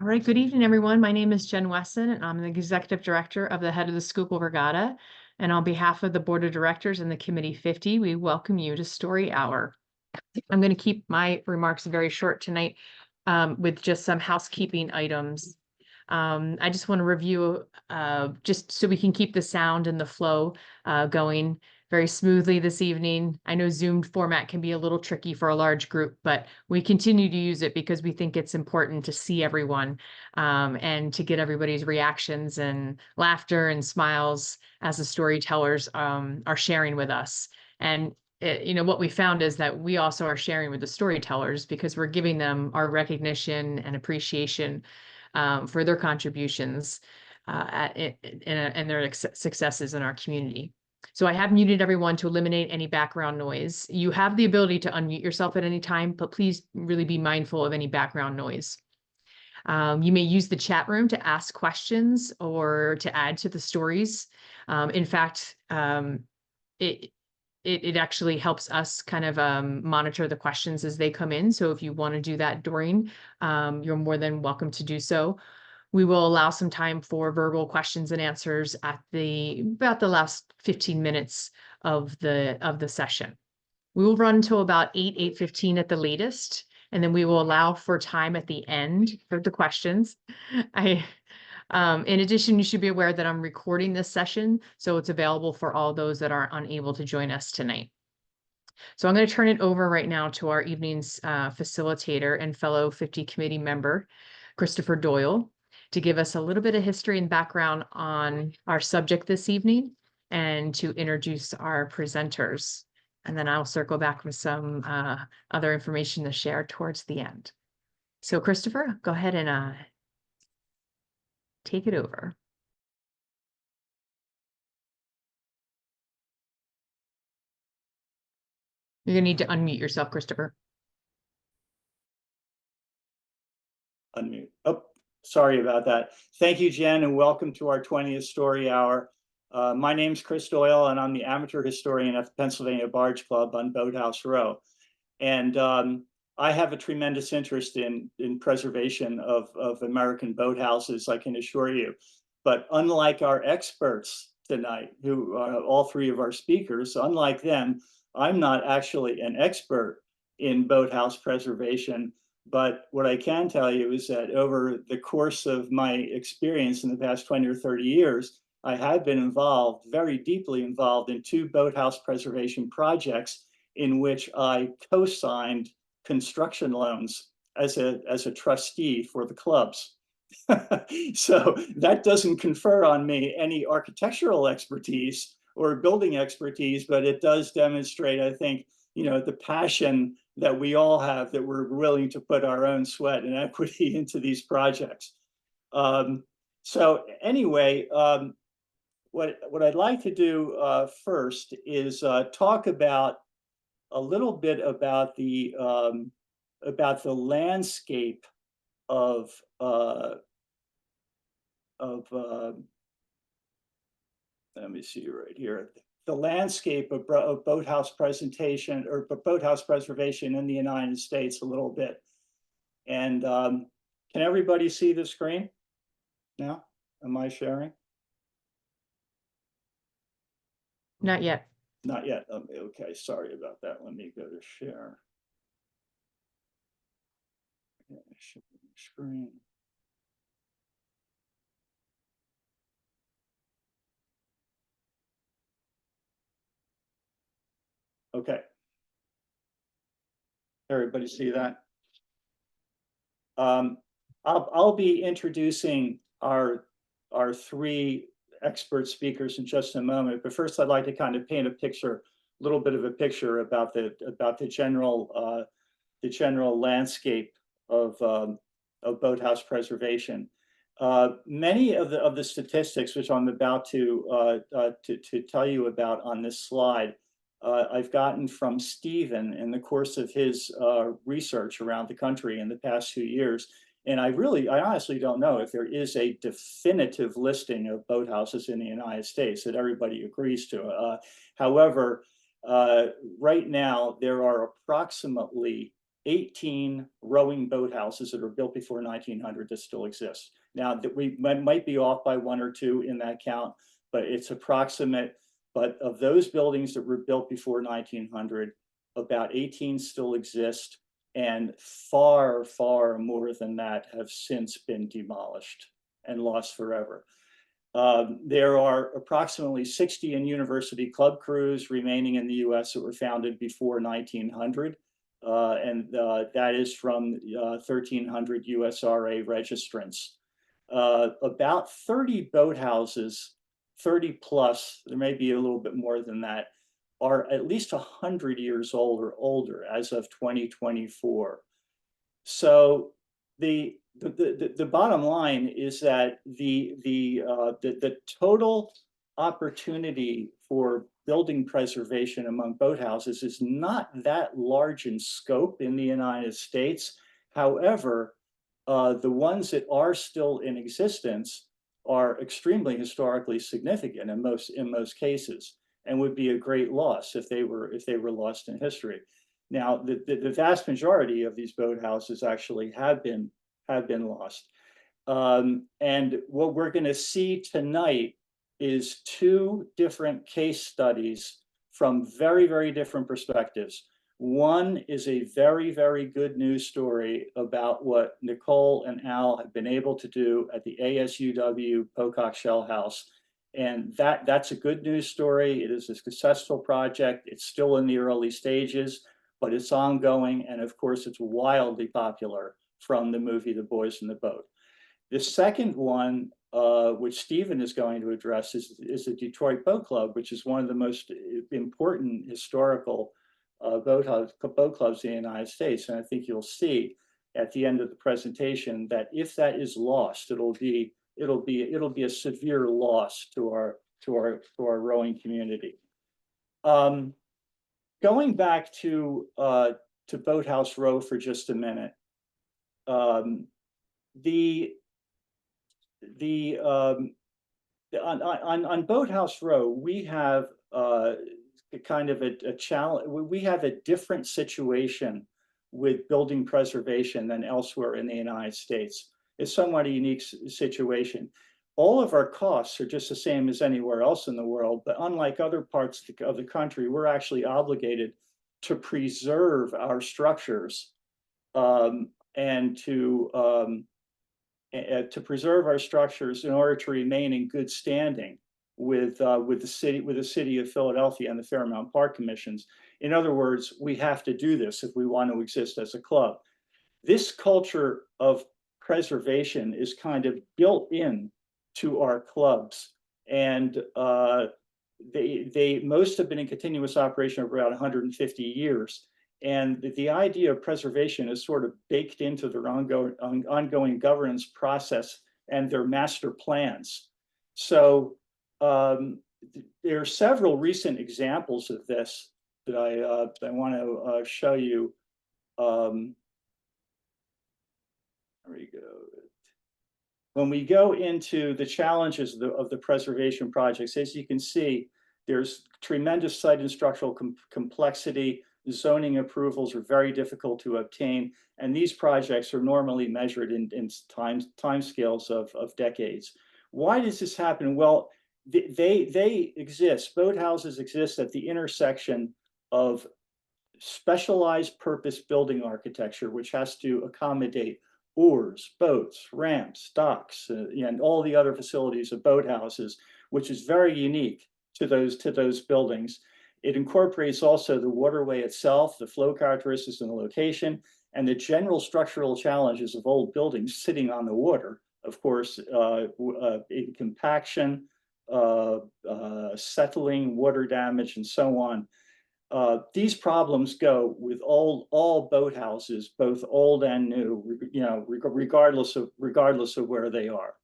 All right, good evening, everyone. My name is Jen Wesson, and I'm the Executive Director of the Head of the Schuylkill Regatta. And on behalf of the Board of Directors and the Committee 50, we welcome you to Story Hour. I'm going to keep my remarks very short tonight with just some housekeeping items. I just want to review just so we can keep the sound and the flow going very smoothly this evening. I know Zoom format can be a little tricky for a large group, but we continue to use it because we think it's important to see everyone and to get everybody's reactions and laughter and smiles as the storytellers are sharing with us. And what we found is that we also are sharing with the storytellers because we're giving them our recognition and appreciation for their contributions and their successes in our community. So I have muted everyone to eliminate any background noise. You have the ability to unmute yourself at any time, but please really be mindful of any background noise. You may use the chat room to ask questions or to add to the stories. In fact, it actually helps us kind of monitor the questions as they come in. So if you want to do that during, you're more than welcome to do so. We will allow some time for verbal questions and answers at about the last 15 minutes of the session. We will run until about 8:15 at the latest, and then we will allow for time at the end for the questions. In addition, you should be aware that I'm recording this session, so it's available for all those that are unable to join us tonight. So I'm going to turn it over right now to our evening's facilitator and fellow 50 committee member, Christopher Doyle, to give us a little bit of history and background on our subject this evening and to introduce our presenters. And then I'll circle back with some other information to share towards the end. So Christopher, go ahead and take it over. You're going to need to unmute yourself, Christopher. Unmute. Oh, sorry about that. Thank you, Jen, and welcome to our 20th Story Hour. My name's Chris Doyle, and I'm the amateur historian at the Pennsylvania Barge Club on Boathouse Row. And I have a tremendous interest in preservation of American boathouses, I can assure you. But unlike our experts tonight, who are all three of our speakers, unlike them, I'm not actually an expert in boathouse preservation. But what I can tell you is that over the course of my experience in the past 20 or 30 years, I have been involved, very deeply involved, in two boathouse preservation projects in which I co-signed construction loans as a trustee for the clubs. So that doesn't confer on me any architectural expertise or building expertise, but it does demonstrate, I think, the passion that we all have, that we're willing to put our own sweat and equity into these projects. So anyway, what I'd like to do first is talk about a little bit about the landscape of let me see right here, the landscape of boathouse presentation or boathouse preservation in the United States a little bit. And can everybody see the screen now? Am I sharing? Not yet. Not yet. Okay, sorry about that. Let me go to share. Yeah, share screen. Okay. Everybody see that? I'll be introducing our three expert speakers in just a moment, but first I'd like to kind of paint a picture, a little bit of a picture about the general landscape of boathouse preservation. Many of the statistics which I'm about to tell you about on this slide, I've gotten from Stephen in the course of his research around the country in the past few years. And I honestly don't know if there is a definitive listing of boathouses in the United States that everybody agrees to. However, right now there are approximately 18 rowing boathouses that are built before 1900 that still exist. Now, that we might be off by one or two in that count, but it's approximate. But of those buildings that were built before 1900, about 18 still exist, and far, far more than that have since been demolished and lost forever. There are approximately 60 in university club crews remaining in the US that were founded before 1900. And that is from 1300 USRA registrants. About 30 boathouses, 30 plus, there may be a little bit more than that, are at least 100 years old or older as of 2024. So the bottom line is that the total opportunity for building preservation among boathouses is not that large in scope in the United States. However, the ones that are still in existence are extremely historically significant in most cases, and would be a great loss if they were lost in history. Now, the vast majority of these boathouses actually have been lost. And what we're going to see tonight is two different case studies from very, very different perspectives. One is a very, very good news story about what Nicole and Al have been able to do at the ASUW Pocock Shell House. And that's a good news story. It is a successful project. It's still in the early stages, but it's ongoing. And of course, it's wildly popular from the movie The Boys in the Boat. The second one, which Stephen is going to address, is the Detroit Boat Club, which is one of the most important historical boat clubs in the United States. And I think you'll see at the end of the presentation that if that is lost, it'll be a severe loss to our rowing community. Going back to Boathouse Row for just a minute. On Boathouse Row, we have kind of a challenge. We have a different situation with building preservation than elsewhere in the United States. It's somewhat a unique situation. All of our costs are just the same as anywhere else in the world, but unlike other parts of the country, we're actually obligated to preserve our structures and to preserve our structures in order to remain in good standing with the city of Philadelphia and the Fairmount Park Commissions. In other words, we have to do this if we want to exist as a club. This culture of preservation is kind of built in to our clubs, and they most have been in continuous operation for about 150 years. And the idea of preservation is sort of baked into their ongoing governance process and their master plans. So there are several recent examples of this that I want to show you. There we go. When we go into the challenges of the preservation projects, as you can see, there's tremendous site and structural complexity. Zoning approvals are very difficult to obtain, and these projects are normally measured in time scales of decades. Why does this happen? Well, they exist. Boathouses exist at the intersection of specialized purpose building architecture, which has to accommodate oars, boats, ramps, docks, and all the other facilities of boathouses, which is very unique to those buildings. It incorporates also the waterway itself, the flow characteristics and the location, and the general structural challenges of old buildings sitting on the water. Of course, compaction, settling, water damage, and so on. These problems go with all boathouses, both old and new, regardless of where they are.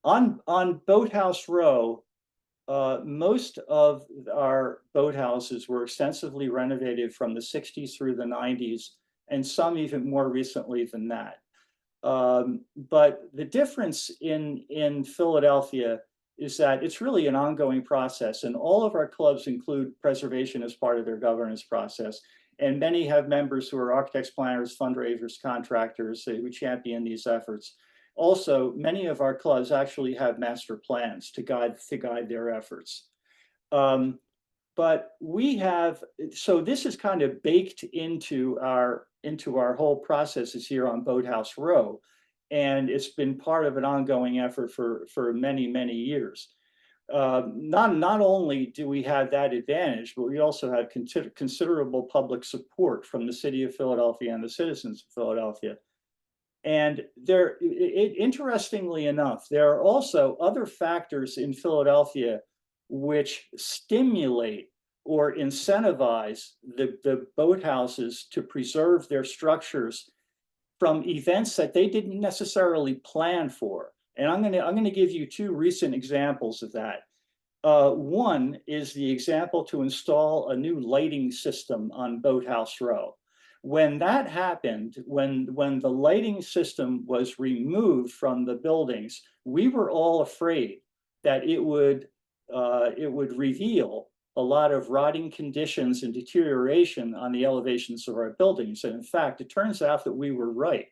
On Boathouse Row, most of our boathouses were extensively renovated from the 60s through the 90s, and some even more recently than that. But the difference in Philadelphia is that it's really an ongoing process, and all of our clubs include preservation as part of their governance process. And many have members who are architects, planners, fundraisers, contractors who champion these efforts. Also, many of our clubs actually have master plans to guide their efforts. But we have, so this is kind of baked into our whole processes here on Boathouse Row, and it's been part of an ongoing effort for many years. Not only do we have that advantage, but we also have considerable public support from the city of Philadelphia and the citizens of Philadelphia. And interestingly enough, there are also other factors in Philadelphia which stimulate or incentivize the boathouses to preserve their structures from events that they didn't necessarily plan for. And I'm going to give you two recent examples of that. One is the example to install a new lighting system on Boathouse Row. When that happened, when the lighting system was removed from the buildings, we were all afraid that it would reveal a lot of rotting conditions and deterioration on the elevations of our buildings. And in fact, it turns out that we were right.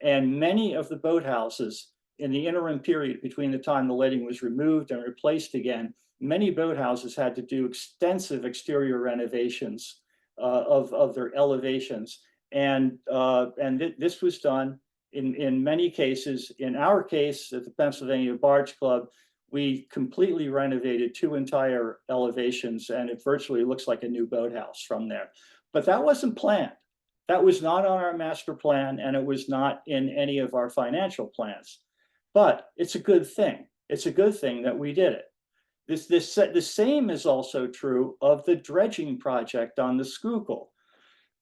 And many of the boathouses in the interim period between the time the lighting was removed and replaced again, many boathouses had to do extensive exterior renovations of their elevations. And this was done in many cases. In our case, at the Pennsylvania Barge Club, we completely renovated 2 entire elevations, and it virtually looks like a new boathouse from there. But that wasn't planned. That was not on our master plan, and it was not in any of our financial plans. But it's a good thing. It's a good thing that we did it. The same is also true of the dredging project on the Schuylkill.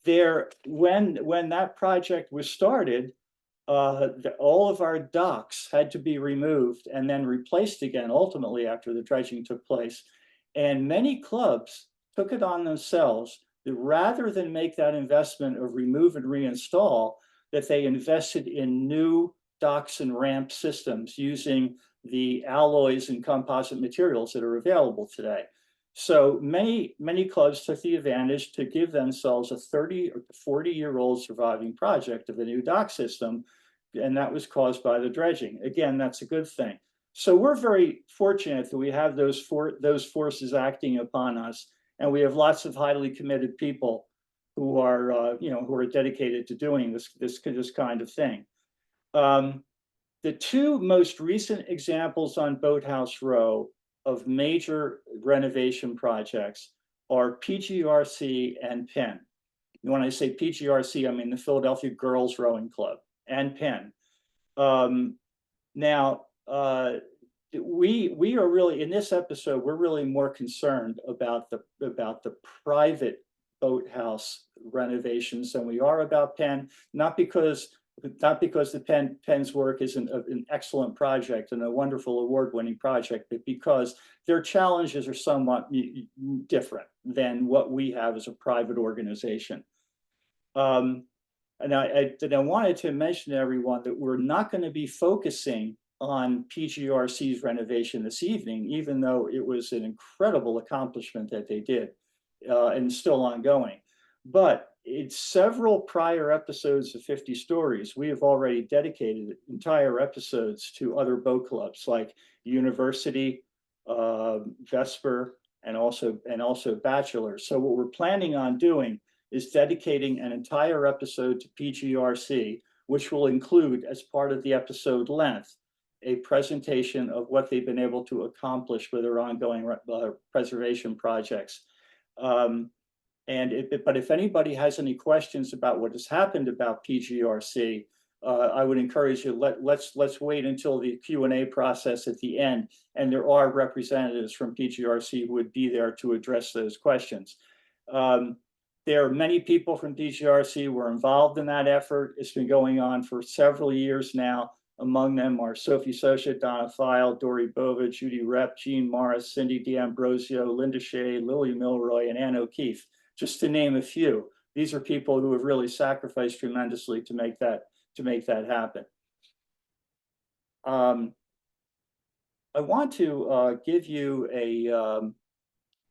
When that project was started, all of our docks had to be removed and then replaced again, ultimately, after the dredging took place. And many clubs took it on themselves that rather than make that investment of remove and reinstall, that they invested in new docks and ramp systems using the alloys and composite materials that are available today. So many clubs took the advantage to give themselves a 30 or 40-year-old surviving project of a new dock system, and that was caused by the dredging. Again, that's a good thing. So we're very fortunate that we have those forces acting upon us, and we have lots of highly committed people who are who are dedicated to doing this kind of thing. The two most recent examples on Boathouse Row of major renovation projects are PGRC and Penn. And when I say PGRC, I mean the Philadelphia Girls Rowing Club and Penn. Now, we are really, in this episode, we're really more concerned about the private boathouse renovations than we are about Penn, not because the Penn's work is an excellent project and a wonderful award-winning project, but because their challenges are somewhat different than what we have as a private organization. And I wanted to mention to everyone that we're not going to be focusing on PGRC's renovation this evening, even though it was an incredible accomplishment that they did and still ongoing. But in several prior episodes of 50 Stories, we have already dedicated entire episodes to other boat clubs like University, Vesper, and also Bachelor. So what we're planning on doing is dedicating an entire episode to PGRC, which will include, as part of the episode length, a presentation of what they've been able to accomplish with their ongoing preservation projects. But if anybody has any questions about what has happened about PGRC, I would encourage you, let's wait until the Q&A process at the end, and there are representatives from PGRC who would be there to address those questions. There are many people from PGRC who were involved in that effort. It's been going on for several years now. Among them are Sophie Socha, Donna File, Dory Bova, Judy Rep, Jean Morris, Cindy D'Ambrosio, Linda Shea, Lily Milroy, and Ann O'Keefe, just to name a few. These are people who have really sacrificed tremendously to make that happen. I want to give you if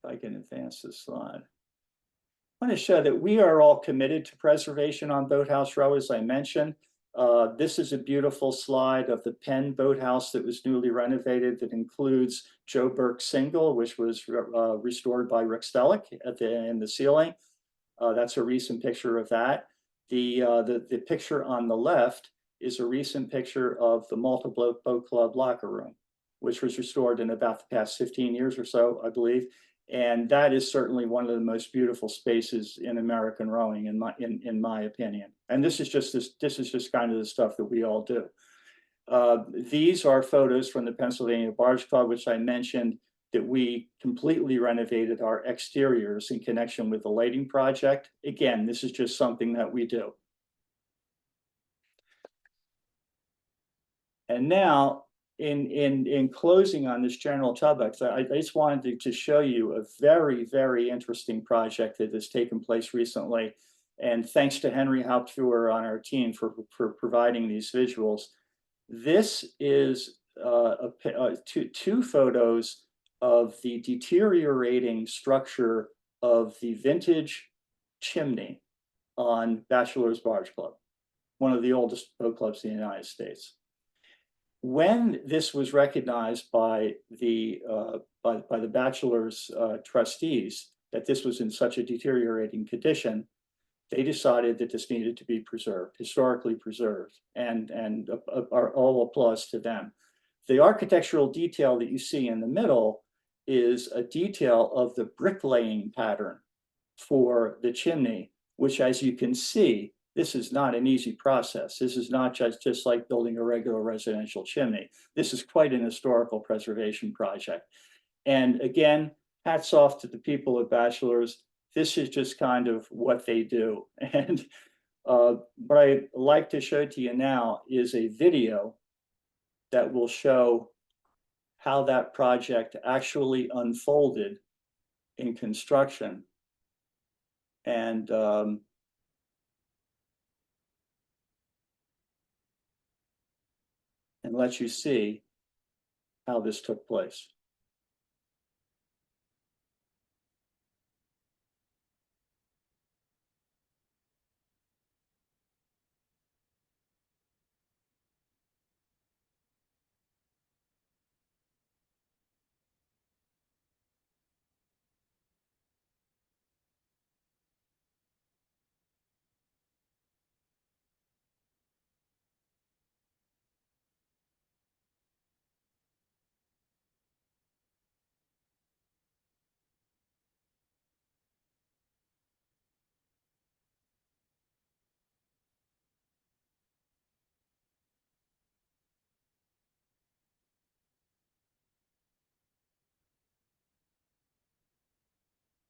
I can advance this slide. I want to show that we are all committed to preservation on Boathouse Row, as I mentioned. This is a beautiful slide of the Penn Boathouse that was newly renovated that includes Joe Burke's single, which was restored by Rick Stellick in the ceiling. That's a recent picture of that. The picture on the left is a recent picture of the Malta Boat Club locker room, which was restored in about the past 15 years or so, I believe. And that is certainly one of the most beautiful spaces in American rowing, in my opinion. And this is just kind of the stuff that we all do. These are photos from the Pennsylvania Barge Club, which I mentioned, that we completely renovated our exteriors in connection with the lighting project. Again, this is just something that we do. And now, in closing on this general topic, I just wanted to show you a very, very interesting project that has taken place recently. And thanks to Henry Hauptfuhr on our team for providing these visuals. This is two photos of the deteriorating structure of the vintage chimney on Bachelor's Barge Club, one of the oldest boat clubs in the United States. When this was recognized by the Bachelor's trustees that this was in such a deteriorating condition, they decided that this needed to be preserved, historically preserved, and all applause to them. The architectural detail that you see in the middle is a detail of the bricklaying pattern for the chimney, which, as you can see, this is not an easy process. This is not just like building a regular residential chimney. This is quite an historical preservation project. And again, hats off to the people at Bachelor's. This is just kind of what they do. And what I'd like to show to you now is a video that will show how that project actually unfolded in construction. And let you see how this took place.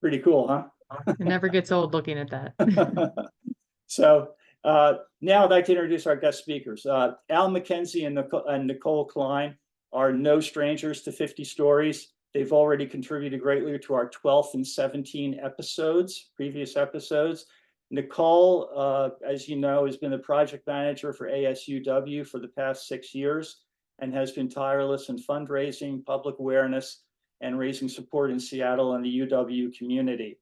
Pretty cool, huh? It never gets old looking at that. So now I'd like to introduce our guest speakers. Al McKenzie and Nicole Klein are no strangers to 50 Stories. They've already contributed greatly to our 12th and 17 episodes, previous episodes. Nicole, as you know, has been the project manager for ASUW for the past 6 years and has been tireless in fundraising, public awareness, and raising support in Seattle and the UW community.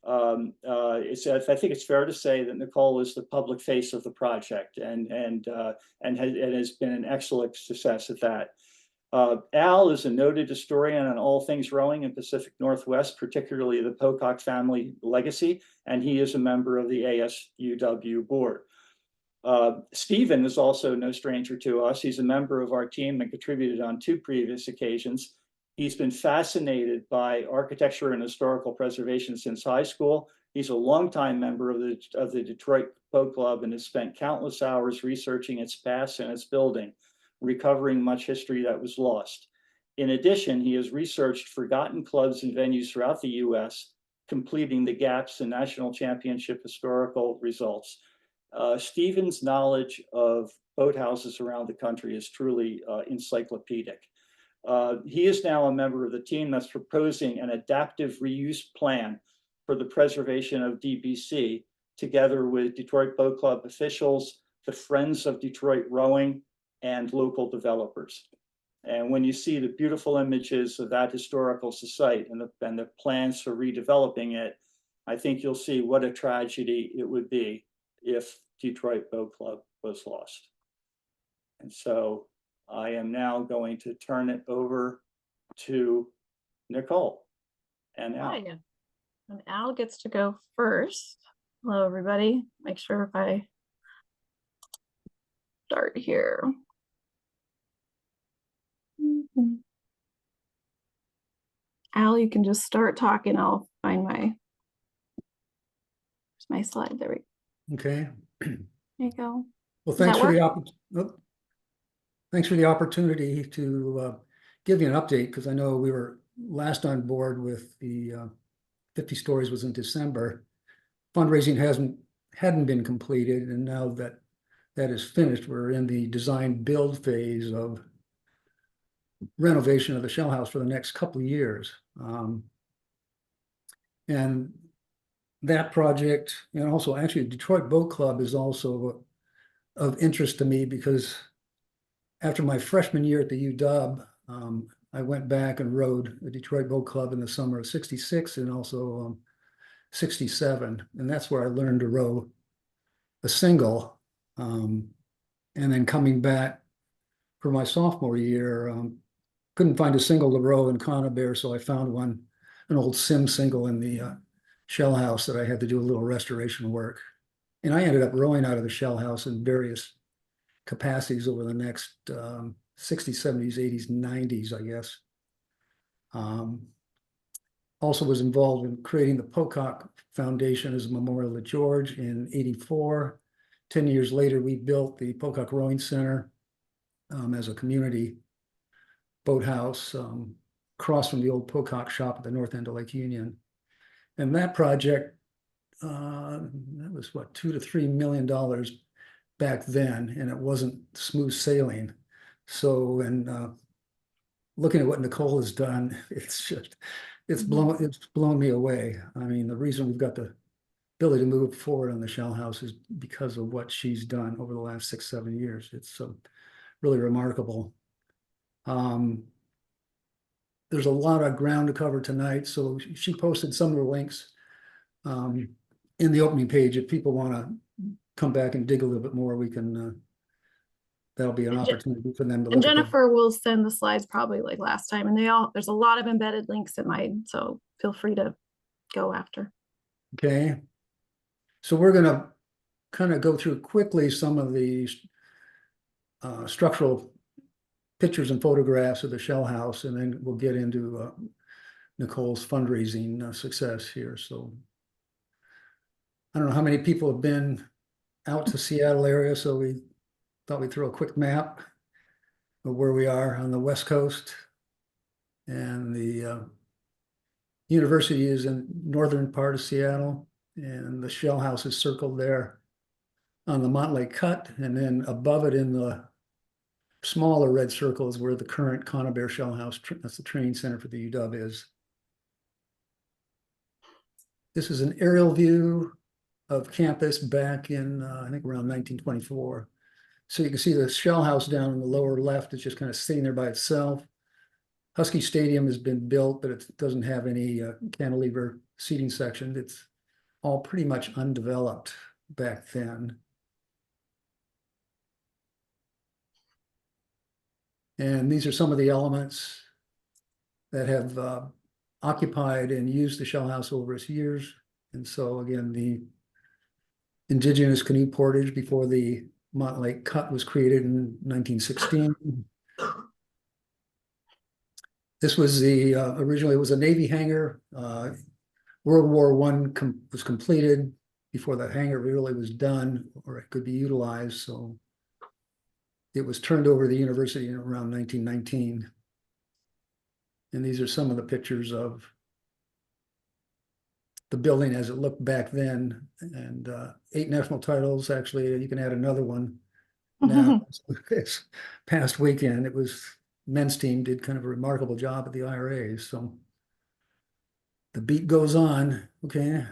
I think it's fair to say that Nicole is the public face of the project and has been an excellent success at that. Al is a noted historian on all things rowing in Pacific Northwest, particularly the Pocock family legacy, and he is a member of the ASUW board. Stephen is also no stranger to us. He's a member of our team and contributed on 2 previous occasions. He's been fascinated by architecture and historical preservation since high school. He's a longtime member of the Detroit Boat Club and has spent countless hours researching its past and its building, recovering much history that was lost. In addition, he has researched forgotten clubs and venues throughout the U.S., completing the gaps in national championship historical results. Stephen's knowledge of boathouses around the country is truly encyclopedic. He is now a member of the team that's proposing an adaptive reuse plan for the preservation of DBC, together with Detroit Boat Club officials, the Friends of Detroit Rowing, and local developers. And when you see the beautiful images of that historical site and the plans for redeveloping it, I think you'll see what a tragedy it would be if Detroit Boat Club was lost. And so I am now going to turn it over to Nicole and Al. Hi, and Al gets to go first. Hello, everybody. Make sure if I start here. Al, you can just start talking. I'll find my slide. There we Okay. There you go. Well, Does that thanks for the opportunity to give you an update, because I know we were last on board with the 50 stories was in December. Fundraising hadn't been completed, and now that that is finished, we're in the design build phase of renovation of the shell house for the next couple of years. And that project, and also actually Detroit Boat Club is also of interest to me, because after my freshman year at the UW, I went back and rowed the Detroit Boat Club in the summer of '66 and also '67. And that's where I learned to row a single. And then coming back for my sophomore year, couldn't find a single to row in Conibear, so I found one, an old Sim single in the shell house that I had to do a little restoration work. And I ended up rowing out of the shell house in various capacities over the next 60s, 70s, 80s, 90s, I guess. Also was involved in creating the Pocock Foundation as a memorial to George in '84. 10 years later, we built the Pocock Rowing Center as a community boathouse across from the old Pocock shop at the north end of Lake Union. And that project, that was what, $2 to $3 million back then, and it wasn't smooth sailing. So, and looking at what Nicole has done, it's blown me away. I mean, the reason we've got the ability to move forward on the shell house is because of what she's done over the last 6, 7 years. It's really remarkable. There's a lot of ground to cover tonight, so she posted some of the links in the opening page. If people want to come back and dig a little bit more, we can, that'll be an opportunity for them to And look at them. Jennifer will send the slides probably like last time, and there's a lot of embedded links in mine, so feel free to go after. Okay. So we're gonna kind of go through quickly some of the structural pictures and photographs of the shell house, and then we'll get into Nicole's fundraising success here. So I don't know how many people have been out to Seattle area, so we thought we'd throw a quick map of where we are on the West Coast. And the university is in northern part of Seattle, and the shell house is circled there on the Montlake Cut, and then above it in the smaller red circle is where the current Conibear shell house, that's the training center for the UW, is. This is an aerial view of campus back in, I think around 1924. So you can see the shell house down in the lower left is just kind of sitting there by itself. Husky Stadium has been built, but it doesn't have any cantilever seating section. It's all pretty much undeveloped back then. And these are some of the elements that have occupied and used the shell house over its years. And so again, the indigenous canoe portage before the Montlake Cut was created in 1916. This was the, originally it was a Navy hangar. World War I was completed before that hangar really was done, or it could be utilized. So it was turned over to the university in around 1919. And these are some of the pictures of the building as it looked back then. And 8 national titles. Actually, you can add another one now. This past weekend, it was men's team did kind of a remarkable job at the IRA. So the beat goes on. Okay.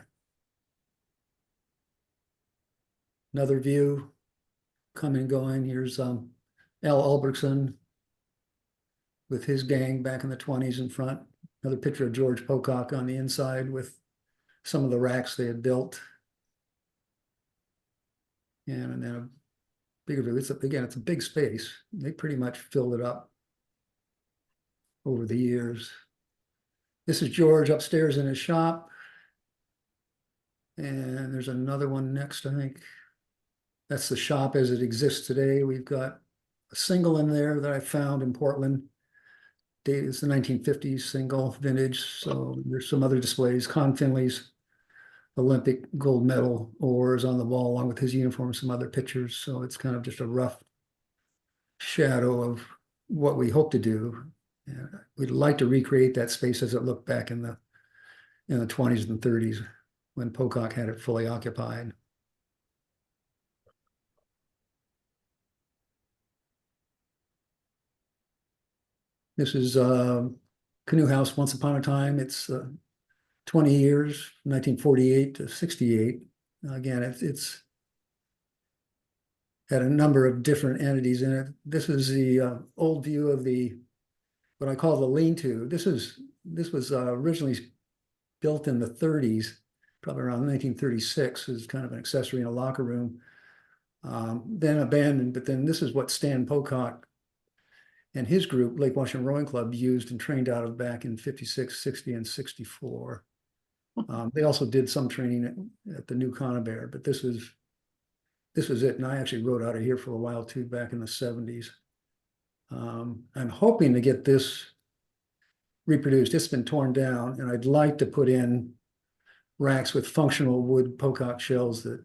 Another view coming and going. Here's Al Albrechtson with his gang back in the 20s in front. Another picture of George Pocock on the inside with some of the racks they had built. And then a bigger view. Again, it's a big space. They pretty much filled it up over the years. This is George upstairs in his shop. And there's another one next, I think. That's the shop as it exists today. We've got a single in there that I found in Portland. It's the 1950s single, vintage. So there's some other displays. Con Finley's Olympic gold medal oars on the wall, along with his uniform, some other pictures. So it's kind of just a rough shadow of what we hope to do. And we'd like to recreate that space as it looked back in the 20s and 30s when Pocock had it fully occupied. This is Canoe House once upon a time. It's 20 years, 1948 to 68. Again, it's had a number of different entities in it. This is the old view of what I call the lean-to. This was originally built in the 30s, probably around 1936, as kind of an accessory in a locker room. Then abandoned, but then this is what Stan Pocock and his group, Lake Washington Rowing Club, used and trained out of back in 56, 60, and 64. They also did some training at the new Conabear, but this was it. And I actually rode out of here for a while too, back in the 70s. I'm hoping to get this reproduced. It's been torn down, and I'd like to put in racks with functional wood Pocock shells that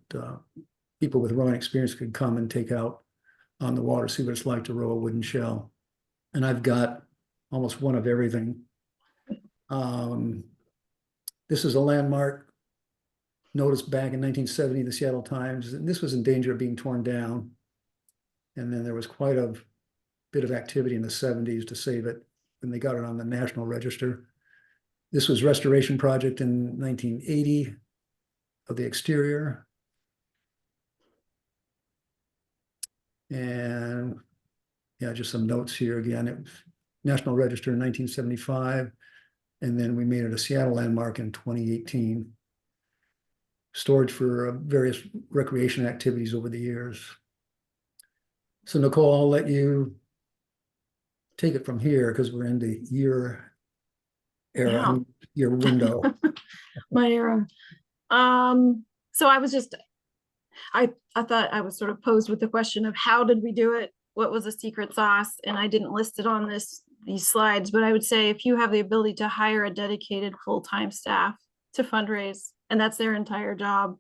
people with rowing experience could come and take out on the water, see what it's like to row a wooden shell. And I've got almost one of everything. This is a landmark noticed back in 1970, the Seattle Times, and this was in danger of being torn down. And then there was quite a bit of activity in the 70s to save it, and they got it on the National Register. This was restoration project in 1980 of the exterior. And yeah, just some notes here again. It was National Register in 1975, and then we made it a Seattle landmark in 2018. Storage for various recreation activities over the years. So Nicole, I'll let you take it from here because we're into your era, Yeah. your window. My era. So I thought I was sort of posed with the question of how did we do it? What was the secret sauce? And I didn't list it on these slides, but I would say if you have the ability to hire a dedicated full-time staff to fundraise, and that's their entire job,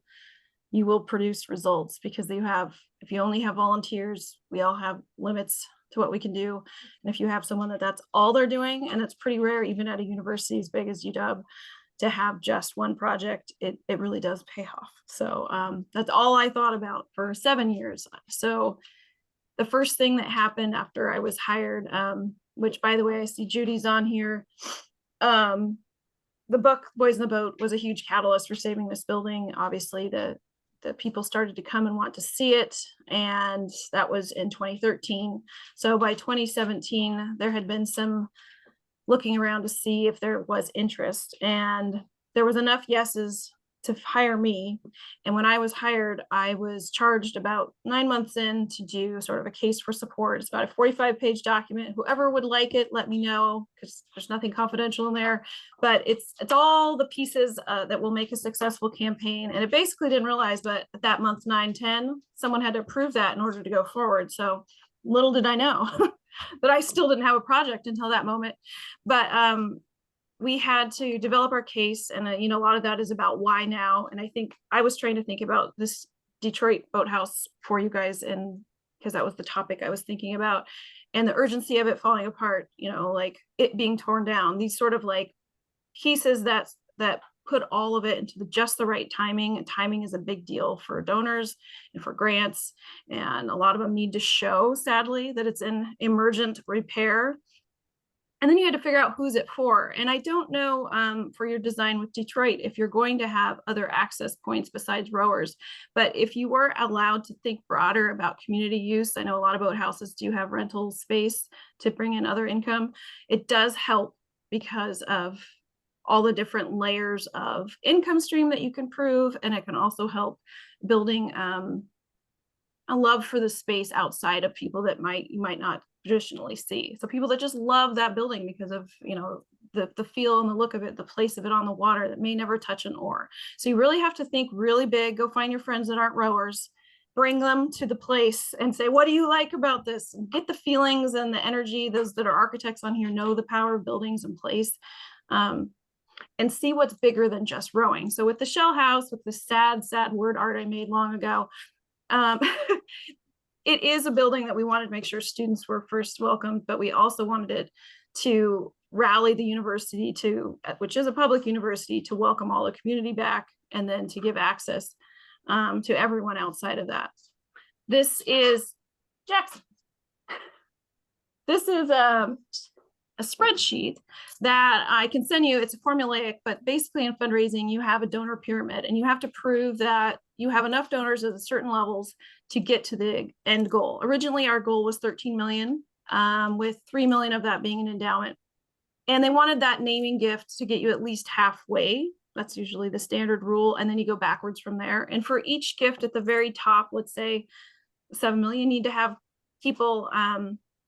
you will produce results because if you only have volunteers, we all have limits to what we can do. And if you have someone that's all they're doing, and it's pretty rare, even at a university as big as UW, to have just one project, it really does pay off. So that's all I thought about for 7 years. So the first thing that happened after I was hired, which by the way, I see Judy's on here. The book Boys in the Boat was a huge catalyst for saving this building. Obviously, the people started to come and want to see it, and that was in 2013. So by 2017, there had been some looking around to see if there was interest, and there was enough yeses to hire me. And when I was hired, I was charged about 9 months in to do sort of a case for support. It's about a 45-page document. Whoever would like it, let me know, because there's nothing confidential in there. But it's all the pieces that will make a successful campaign. And it basically didn't realize, but at that month 9-10, someone had to approve that in order to go forward. So little did I know that I still didn't have a project until that moment. But we had to develop our case, and a lot of that is about why now. And I think I was trying to think about this Detroit boathouse for you guys, and because that was the topic I was thinking about, and the urgency of it falling apart, like it being torn down, these sort of like pieces that put all of it into just the right timing. And timing is a big deal for donors and for grants, and a lot of them need to show, sadly, that it's in emergent repair. And then you had to figure out who's it for. And I don't know for your design with Detroit, if you're going to have other access points besides rowers, but if you were allowed to think broader about community use, I know a lot of boathouses do have rental space to bring in other income. It does help because of all the different layers of income stream that you can prove. And it can also help building a love for the space outside of people that you might not traditionally see. So people that just love that building because of, you know, the feel and the look of it, the place of it on the water that may never touch an oar. So you really have to think really big. Go find your friends that aren't rowers, bring them to the place and say, what do you like about this? Get the feelings and the energy. Those that are architects on here know the power of buildings in place. And see what's bigger than just rowing. So with the shell house, with the sad word art I made long ago, it is a building that we wanted to make sure students were first welcomed, but we also wanted it to rally the university to, which is a public university, to welcome all the community back, and then to give access to everyone outside of that. This is Jackson. This is a spreadsheet that I can send you. It's a formulaic, but basically in fundraising, you have a donor pyramid and you have to prove that you have enough donors at certain levels to get to the end goal. Originally, our goal was 13 million, with 3 million of that being an endowment. And they wanted that naming gift to get you at least halfway. That's usually the standard rule. And then you go backwards from there. And for each gift at the very top, let's say 7 million, you need to have people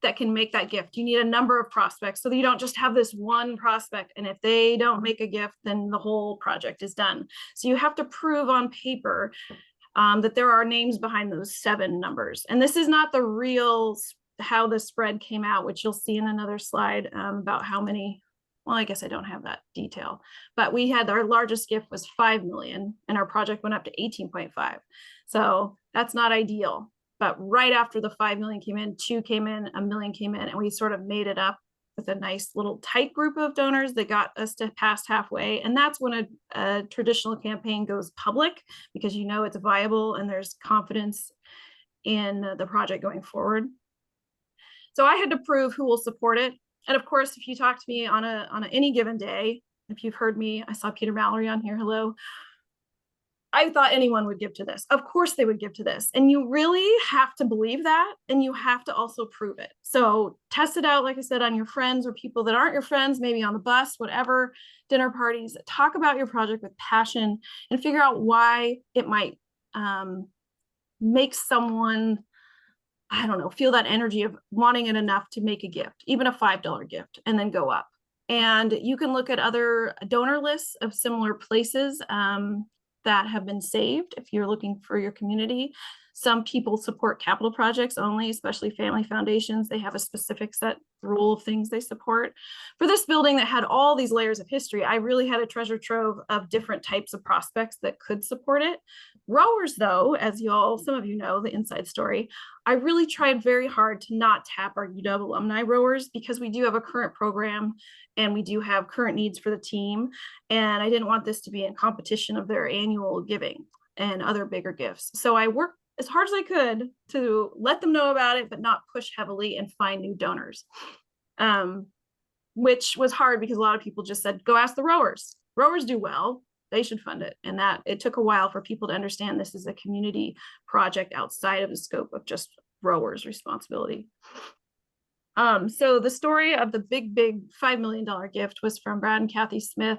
that can make that gift. You need a number of prospects so that you don't just have this one prospect. And if they don't make a gift, then the whole project is done. So you have to prove on paper that there are names behind those 7 numbers. And this is not the real how the spread came out, which you'll see in another slide about how many. Well, I guess I don't have that detail, but we had our largest gift was 5 million and our project went up to 18.5. So that's not ideal. But right after the 5 million came in, 2 came in, 1 million came in, and we sort of made it up with a nice little tight group of donors that got us to past halfway. And that's when a traditional campaign goes public, because you know it's viable and there's confidence in the project going forward. So I had to prove who will support it. And of course, if you talk to me on any given day, if you've heard me, I saw Peter Mallory on here, hello. I thought anyone would give to this. Of course they would give to this. And you really have to believe that. And you have to also prove it. So test it out, like I said, on your friends or people that aren't your friends, maybe on the bus, whatever, dinner parties. Talk about your project with passion and figure out why it might make someone, I don't know, feel that energy of wanting it enough to make a gift, even a $5 gift, and then go up. And you can look at other donor lists of similar places that have been saved if you're looking for your community. Some people support capital projects only, especially family foundations. They have a specific set rule of things they support. For this building that had all these layers of history, I really had a treasure trove of different types of prospects that could support it. Rowers, though, as some of you know, the inside story, I really tried very hard to not tap our UW alumni rowers, because we do have a current program and we do have current needs for the team. And I didn't want this to be in competition of their annual giving and other bigger gifts. So I worked as hard as I could to let them know about it, but not push heavily and find new donors, which was hard because a lot of people just said, go ask the rowers. Rowers do well, they should fund it. And that it took a while for people to understand this is a community project outside of the scope of just rowers' responsibility. So the story of the big $5 million gift was from Brad and Kathy Smith.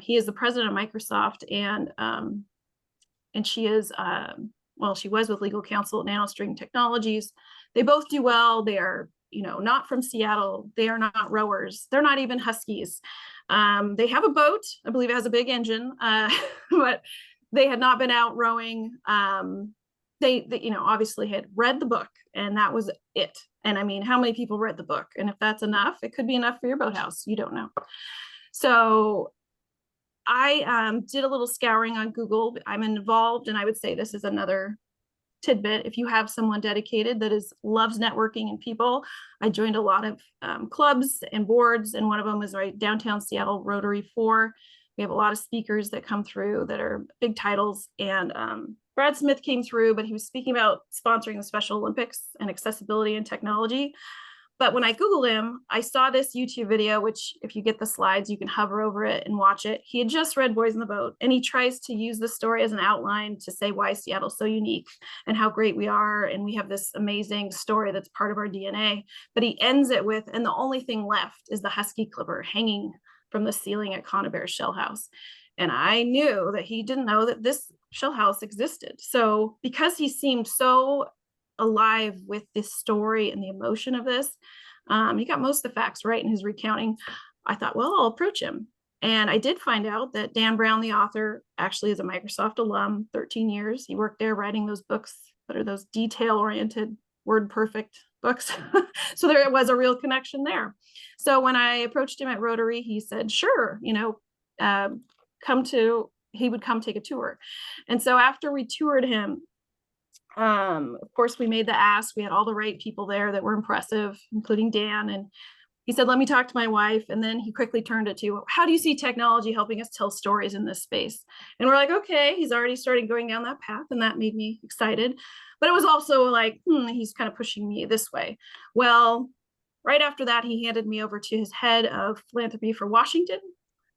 He is the president of Microsoft, and she is, well, she was with legal counsel at NanoString Technologies. They both do well. They are, not from Seattle. They are not rowers. They're not even Huskies. They have a boat. I believe it has a big engine, but they had not been out rowing. They obviously had read the book, and that was it. And I mean, how many people read the book? And if that's enough, it could be enough for your boathouse. You don't know. So I did a little scouring on Google. I'm involved, and I would say this is another tidbit. If you have someone dedicated that loves networking and people, I joined a lot of clubs and boards, and one of them was right downtown Seattle, Rotary 4. We have a lot of speakers that come through that are big titles, and Brad Smith came through, but he was speaking about sponsoring the Special Olympics and accessibility and technology. But when I Googled him, I saw this YouTube video, which if you get the slides, you can hover over it and watch it. He had just read Boys in the Boat, and he tries to use the story as an outline to say why Seattle's so unique and how great we are. And we have this amazing story that's part of our DNA. But he ends it with, and the only thing left is the Husky Clipper hanging from the ceiling at Conibear's Shell House. And I knew that he didn't know that this shell house existed. So because he seemed so alive with this story and the emotion of this, he got most of the facts right in his recounting. I thought, well, I'll approach him. And I did find out that Dan Brown, the author, actually is a Microsoft alum, 13 years. He worked there writing those books that are those detail-oriented, word-perfect books. So there was a real connection there. So when I approached him at Rotary, he said, sure, you know, he would come take a tour. And so after we toured him, of course, we made the ask. We had all the right people there that were impressive, including Dan. And he said, let me talk to my wife. And then he quickly turned it to, how do you see technology helping us tell stories in this space? And we're like, okay, he's already started going down that path. And that made me excited. But it was also like, he's kind of pushing me this way. Well, right after that, he handed me over to his head of philanthropy for Washington.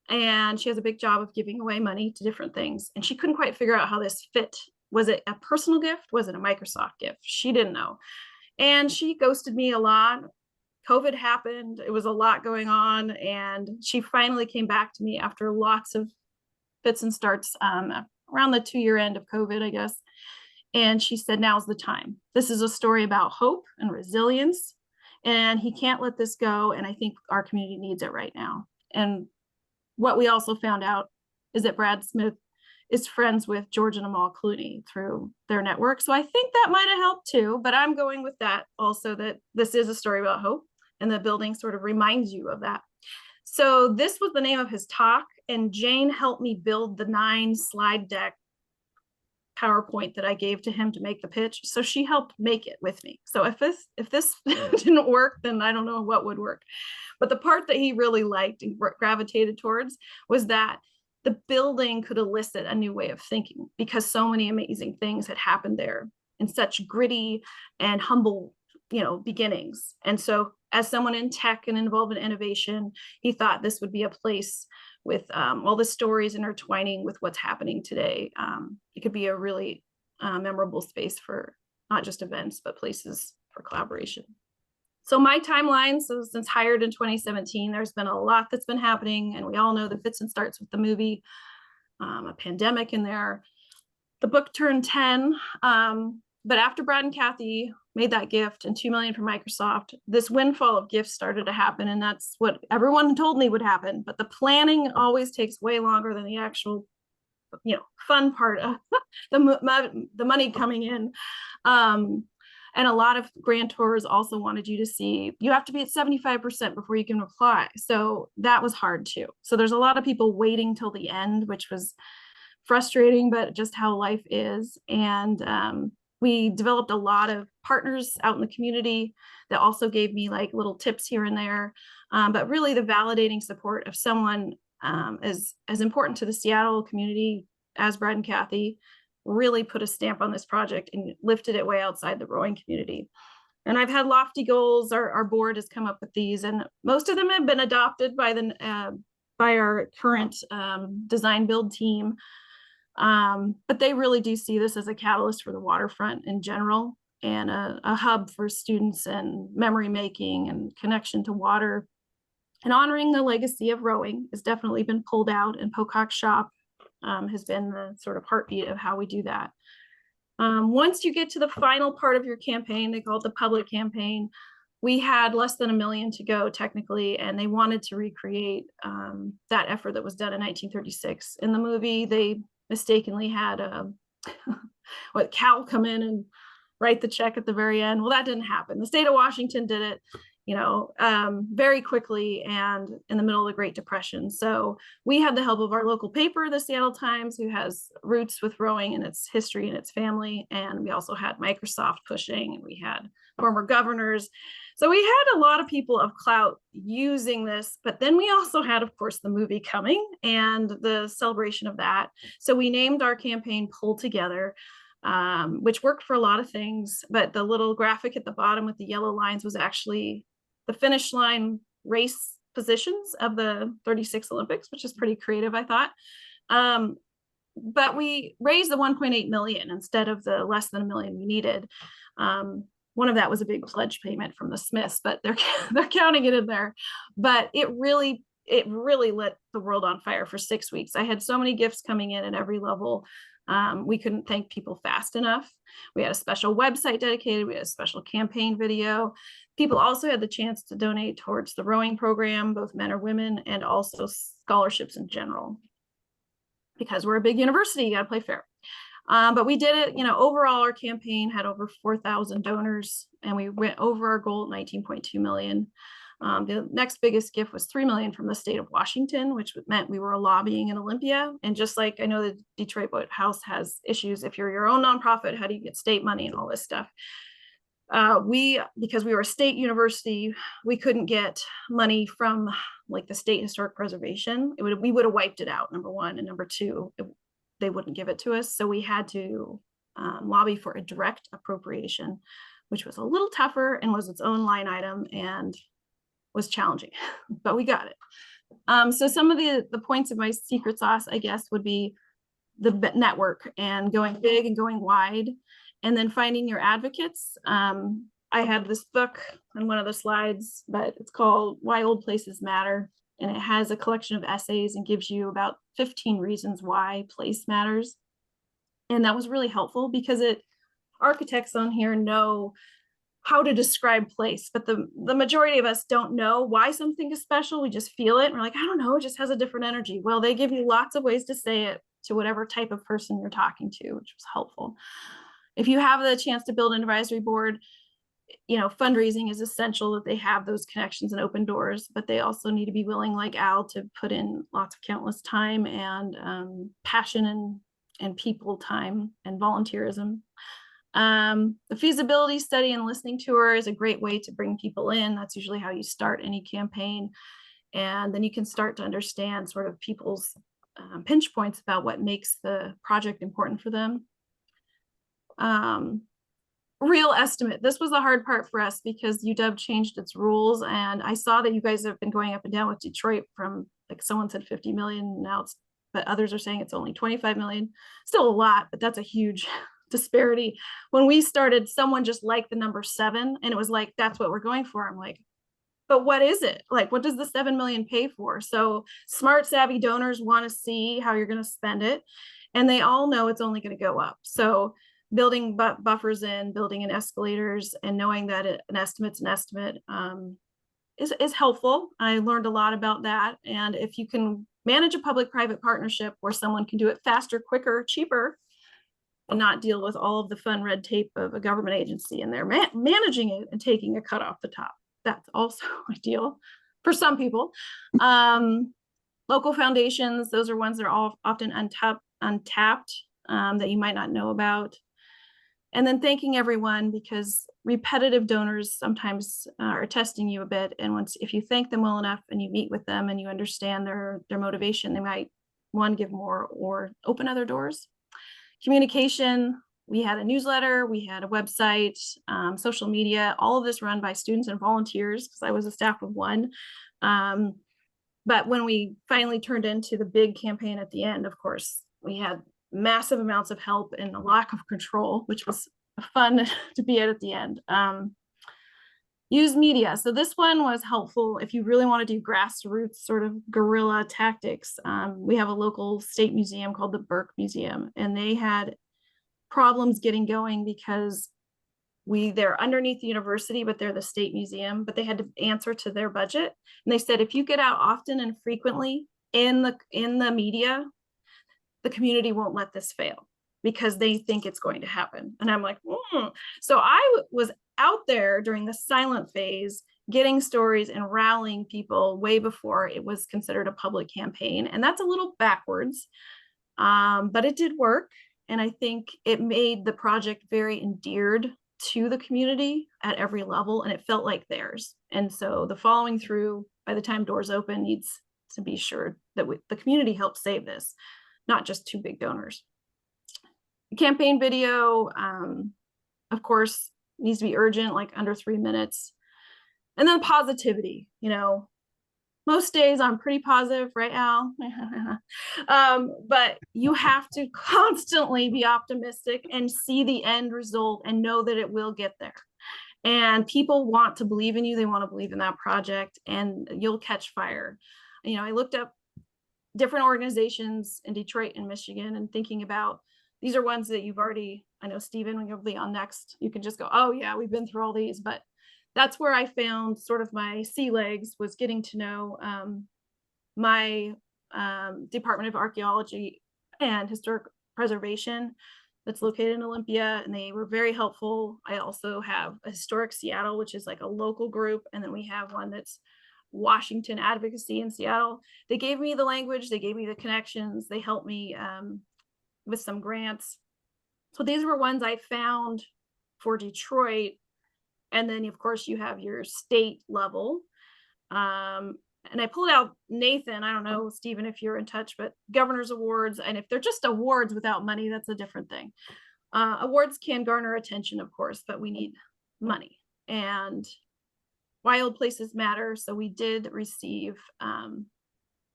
And she has a big job of giving away money to different things. And she couldn't quite figure out how this fit. Was it a personal gift? Was it a Microsoft gift? She didn't know. And she ghosted me a lot. COVID happened. It was a lot going on. And she finally came back to me after lots of fits and starts around the 2-year end of COVID, I guess. And she said, now's the time. This is a story about hope and resilience. And he can't let this go. And I think our community needs it right now. And what we also found out is that Brad Smith is friends with George and Amal Clooney through their network. So I think that might have helped too, but I'm going with that also, that this is a story about hope, and the building sort of reminds you of that. So this was the name of his talk, and Jane helped me build the 9 slide deck PowerPoint that I gave to him to make the pitch. So she helped make it with me. So if this didn't work, then I don't know what would work. But the part that he really liked and gravitated towards was that the building could elicit a new way of thinking, because so many amazing things had happened there in such gritty and humble, beginnings. And so as someone in tech and involved in innovation, he thought this would be a place with all the stories intertwining with what's happening today. It could be a really memorable space for not just events, but places for collaboration. So my timeline, so since hired in 2017, there's been a lot that's been happening, and we all know the fits and starts with the movie, a pandemic in there. The book turned 10, but after Brad and Kathy made that gift and $2 million from Microsoft, this windfall of gifts started to happen, and that's what everyone told me would happen. But the planning always takes way longer than the actual, fun part of the money coming in. And a lot of grantors also wanted you to see, you have to be at 75% before you can apply. So that was hard too. So there's a lot of people waiting till the end, which was frustrating, but just how life is. And we developed a lot of partners out in the community that also gave me like little tips here and there. But really the validating support of someone as important to the Seattle community as Brad and Kathy really put a stamp on this project and lifted it way outside the rowing community. And I've had lofty goals. Our board has come up with these, and most of them have been adopted by our current design build team. But they really do see this as a catalyst for the waterfront in general, and a hub for students and memory making and connection to water. And honoring the legacy of rowing has definitely been pulled out, and Pocock Shop has been the sort of heartbeat of how we do that. Once you get to the final part of your campaign, they call it the public campaign, we had less than $1 million to go technically, and they wanted to recreate that effort that was done in 1936. In the movie, they mistakenly had Cal come in and write the check at the very end. Well, that didn't happen. The state of Washington did it, very quickly and in the middle of the Great Depression. So we had the help of our local paper, the Seattle Times, who has roots with rowing and its history and its family. And we also had Microsoft pushing, and we had former governors. So we had a lot of people of clout using this, but then we also had, of course, the movie coming and the celebration of that. So we named our campaign Pull Together, which worked for a lot of things, but the little graphic at the bottom with the yellow lines was actually the finish line race positions of the 36 Olympics, which is pretty creative, I thought. But we raised the 1.8 million instead of the less than $1 million we needed. One of that was a big pledge payment from the Smiths, but they're counting it in there. But it really lit the world on fire for 6 weeks. I had so many gifts coming in at every level. We couldn't thank people fast enough. We had a special website dedicated. We had a special campaign video. People also had the chance to donate towards the rowing program, both men or women, and also scholarships in general. Because we're a big university, you got to play fair. But we did it, overall our campaign had over 4,000 donors and we went over our goal at 19.2 million. The next biggest gift was 3 million from the state of Washington, which meant we were lobbying in Olympia. And just like I know the Detroit Boat House has issues, if you're your own nonprofit, how do you get state money and all this stuff? Because we were a state university, we couldn't get money from like the state historic preservation. We would have wiped it out, number one, and number two, they wouldn't give it to us. So we had to lobby for a direct appropriation, which was a little tougher and was its own line item and was challenging, but we got it. So some of the points of my secret sauce, I guess, would be the network and going big and going wide, and then finding your advocates. I had this book on one of the slides, but it's called Why Old Places Matter. And it has a collection of essays and gives you about 15 reasons why place matters. And that was really helpful because architects on here know how to describe place, but the majority of us don't know why something is special. We just feel it. And we're like, I don't know, it just has a different energy. Well, they give you lots of ways to say it to whatever type of person you're talking to, which was helpful. If you have the chance to build an advisory board, fundraising is essential that they have those connections and open doors, but they also need to be willing, like Al, to put in lots of countless time and passion and people time and volunteerism. The feasibility study and listening tour is a great way to bring people in. That's usually how you start any campaign. And then you can start to understand sort of people's pinch points about what makes the project important for them. Real estimate. This was the hard part for us because UW changed its rules. And I saw that you guys have been going up and down with Detroit from, like, someone said 50 million. Now but others are saying it's only 25 million. Still a lot, but that's a huge disparity. When we started, someone just liked the number 7 and it was like, that's what we're going for. I'm like, but what is it? Like, what does the 7 million pay for? So smart, savvy donors want to see how you're going to spend it. And they all know it's only going to go up. So building buffers in, building in escalators, and knowing that an estimate's an estimate is helpful. I learned a lot about that. And if you can manage a public-private partnership where someone can do it faster, quicker, cheaper, and not deal with all of the fun red tape of a government agency, and they're managing it and taking a cut off the top, that's also ideal for some people. Local foundations, those are ones that are all often untapped that you might not know about. And then thanking everyone, because repetitive donors sometimes are testing you a bit. And if you thank them well enough and you meet with them and you understand their motivation, they might, one, give more or open other doors. Communication, we had a newsletter, we had a website, social media, all of this run by students and volunteers because I was a staff of one. But when we finally turned into the big campaign at the end, of course, we had massive amounts of help and a lack of control, which was fun to be at the end. Use media. So this one was helpful if you really want to do grassroots sort of guerrilla tactics. We have a local state museum called the Burke Museum, and they had problems getting going because they're underneath the university, but they're the state museum, but they had to answer to their budget. And they said, if you get out often and frequently in the media, the community won't let this fail because they think it's going to happen. And I'm like, So I was out there during the silent phase, getting stories and rallying people way before it was considered a public campaign. And that's a little backwards, but it did work. And I think it made the project very endeared to the community at every level, and it felt like theirs. And so the following through, by the time doors open, needs to be sure that the community helped save this, not just 2 big donors. The campaign video, of course, needs to be urgent, like under 3 minutes. And then positivity, most days I'm pretty positive, right, Al? But you have to constantly be optimistic and see the end result and know that it will get there. And people want to believe in you. They want to believe in that project, and you'll catch fire. I looked up different organizations in Detroit and Michigan and thinking about, these are ones that you've already, I know, Stephen, when you'll be on next, you can just go, oh yeah, we've been through all these. But that's where I found sort of my sea legs, was getting to know my Department of Archaeology and Historic Preservation that's located in Olympia, and they were very helpful. I also have a Historic Seattle, which is like a local group, and then we have one that's Washington Advocacy in Seattle. They gave me the language, they gave me the connections, they helped me with some grants. So these were ones I found for Detroit. And then of course you have your state level. And I pulled out Nathan, I don't know, Stephen, if you're in touch, but governor's awards. And if they're just awards without money, that's a different thing. Awards can garner attention, of course, but we need money. And wild places matter. So we did receive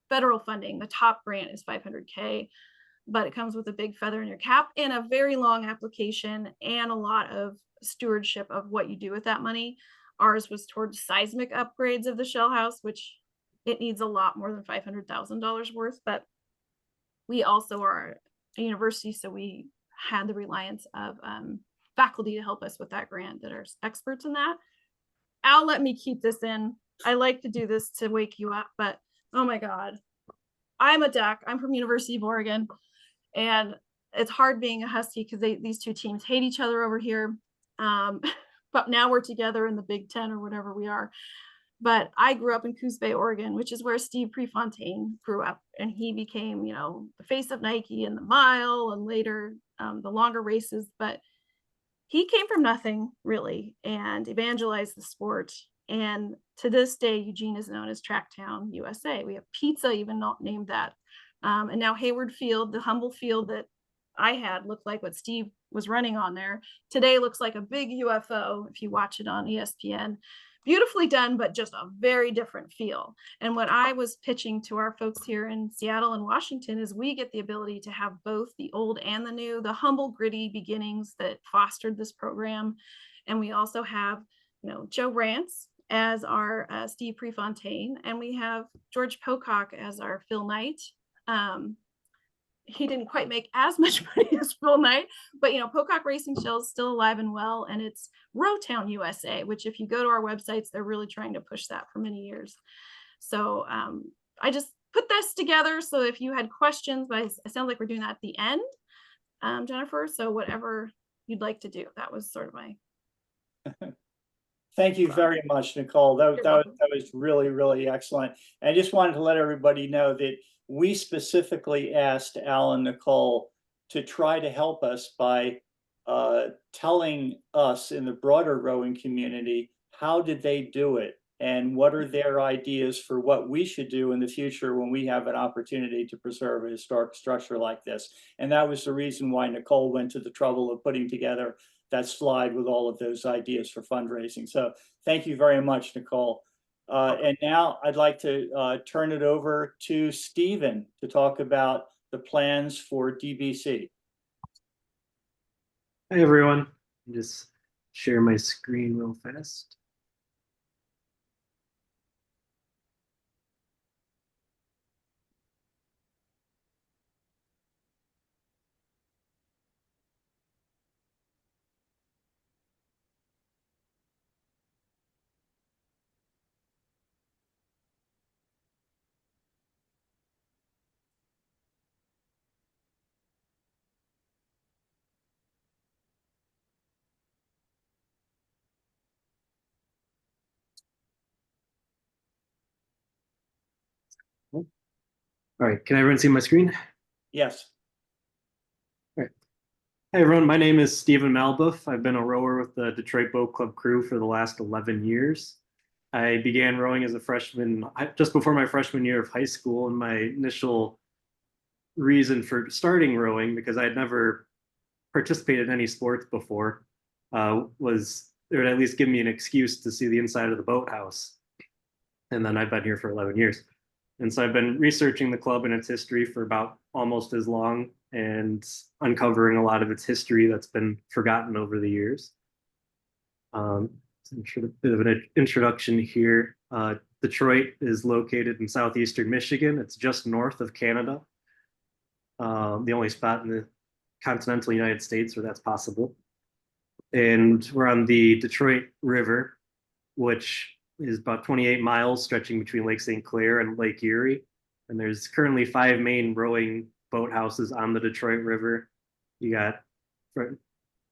federal funding. The top grant is $500K, but it comes with a big feather in your cap and a very long application and a lot of stewardship of what you do with that money. Ours was towards seismic upgrades of the shell house, which it needs a lot more than $500,000 worth, but we also are a university, so we had the reliance of faculty to help us with that grant that are experts in that. Al let me keep this in. I like to do this to wake you up, but oh my God, I'm a duck. I'm from University of Oregon, and it's hard being a Husky because these two teams hate each other over here. But now we're together in the Big Ten or whatever we are. But I grew up in Coos Bay, Oregon, which is where Steve Prefontaine grew up, and he became, the face of Nike in the mile and later the longer races. But he came from nothing really and evangelized the sport. And to this day, Eugene is known as Tracktown, USA. We have pizza even not named that. And now Hayward Field, the humble field that I had, looked like what Steve was running on there. Today looks like a big UFO if you watch it on ESPN. Beautifully done, but just a very different feel. And what I was pitching to our folks here in Seattle and Washington is we get the ability to have both the old and the new, the humble, gritty beginnings that fostered this program. And we also have, Joe Rance as our Steve Prefontaine, and we have George Pocock as our Phil Knight. He didn't quite make as much money as Phil Knight, but Pocock Racing Show is still alive and well, and it's Rowtown USA, which if you go to our websites, they're really trying to push that for many years. So I just put this together. So if you had questions, but it sounds like we're doing that at the end, Jennifer. So whatever you'd like to do, that was sort of my. Thank you very much, Nicole. That was really, really excellent. And I just wanted to let everybody know that we specifically asked Al and Nicole to try to help us by telling us in the broader rowing community, how did they do it? And what are their ideas for what we should do in the future when we have an opportunity to preserve a historic structure like this? And that was the reason why Nicole went to the trouble of putting together that slide with all of those ideas for fundraising. So thank you very much, Nicole. And now I'd like to turn it over to Stephen to talk about the plans for DBC. Hi, everyone. Just share my screen real fast. All right, can everyone see my screen? Yes. All right. Hi, everyone. My name is Stephen Malbuff. I've been a rower with the Detroit Boat Club crew for the last 11 years. I began rowing as a freshman, just before my freshman year of high school, and my initial reason for starting rowing, because I had never participated in any sports before, was it would at least give me an excuse to see the inside of the boathouse. And then I've been here for 11 years. And so I've been researching the club and its history for about almost as long, and uncovering a lot of its history that's been forgotten over the years. A bit of an introduction here. Detroit is located in southeastern Michigan. It's just north of Canada. The only spot in the continental United States where that's possible. And we're on the Detroit River, which is about 28 miles stretching between Lake St. Clair and Lake Erie. And there's currently 5 main rowing boathouses on the Detroit River. You got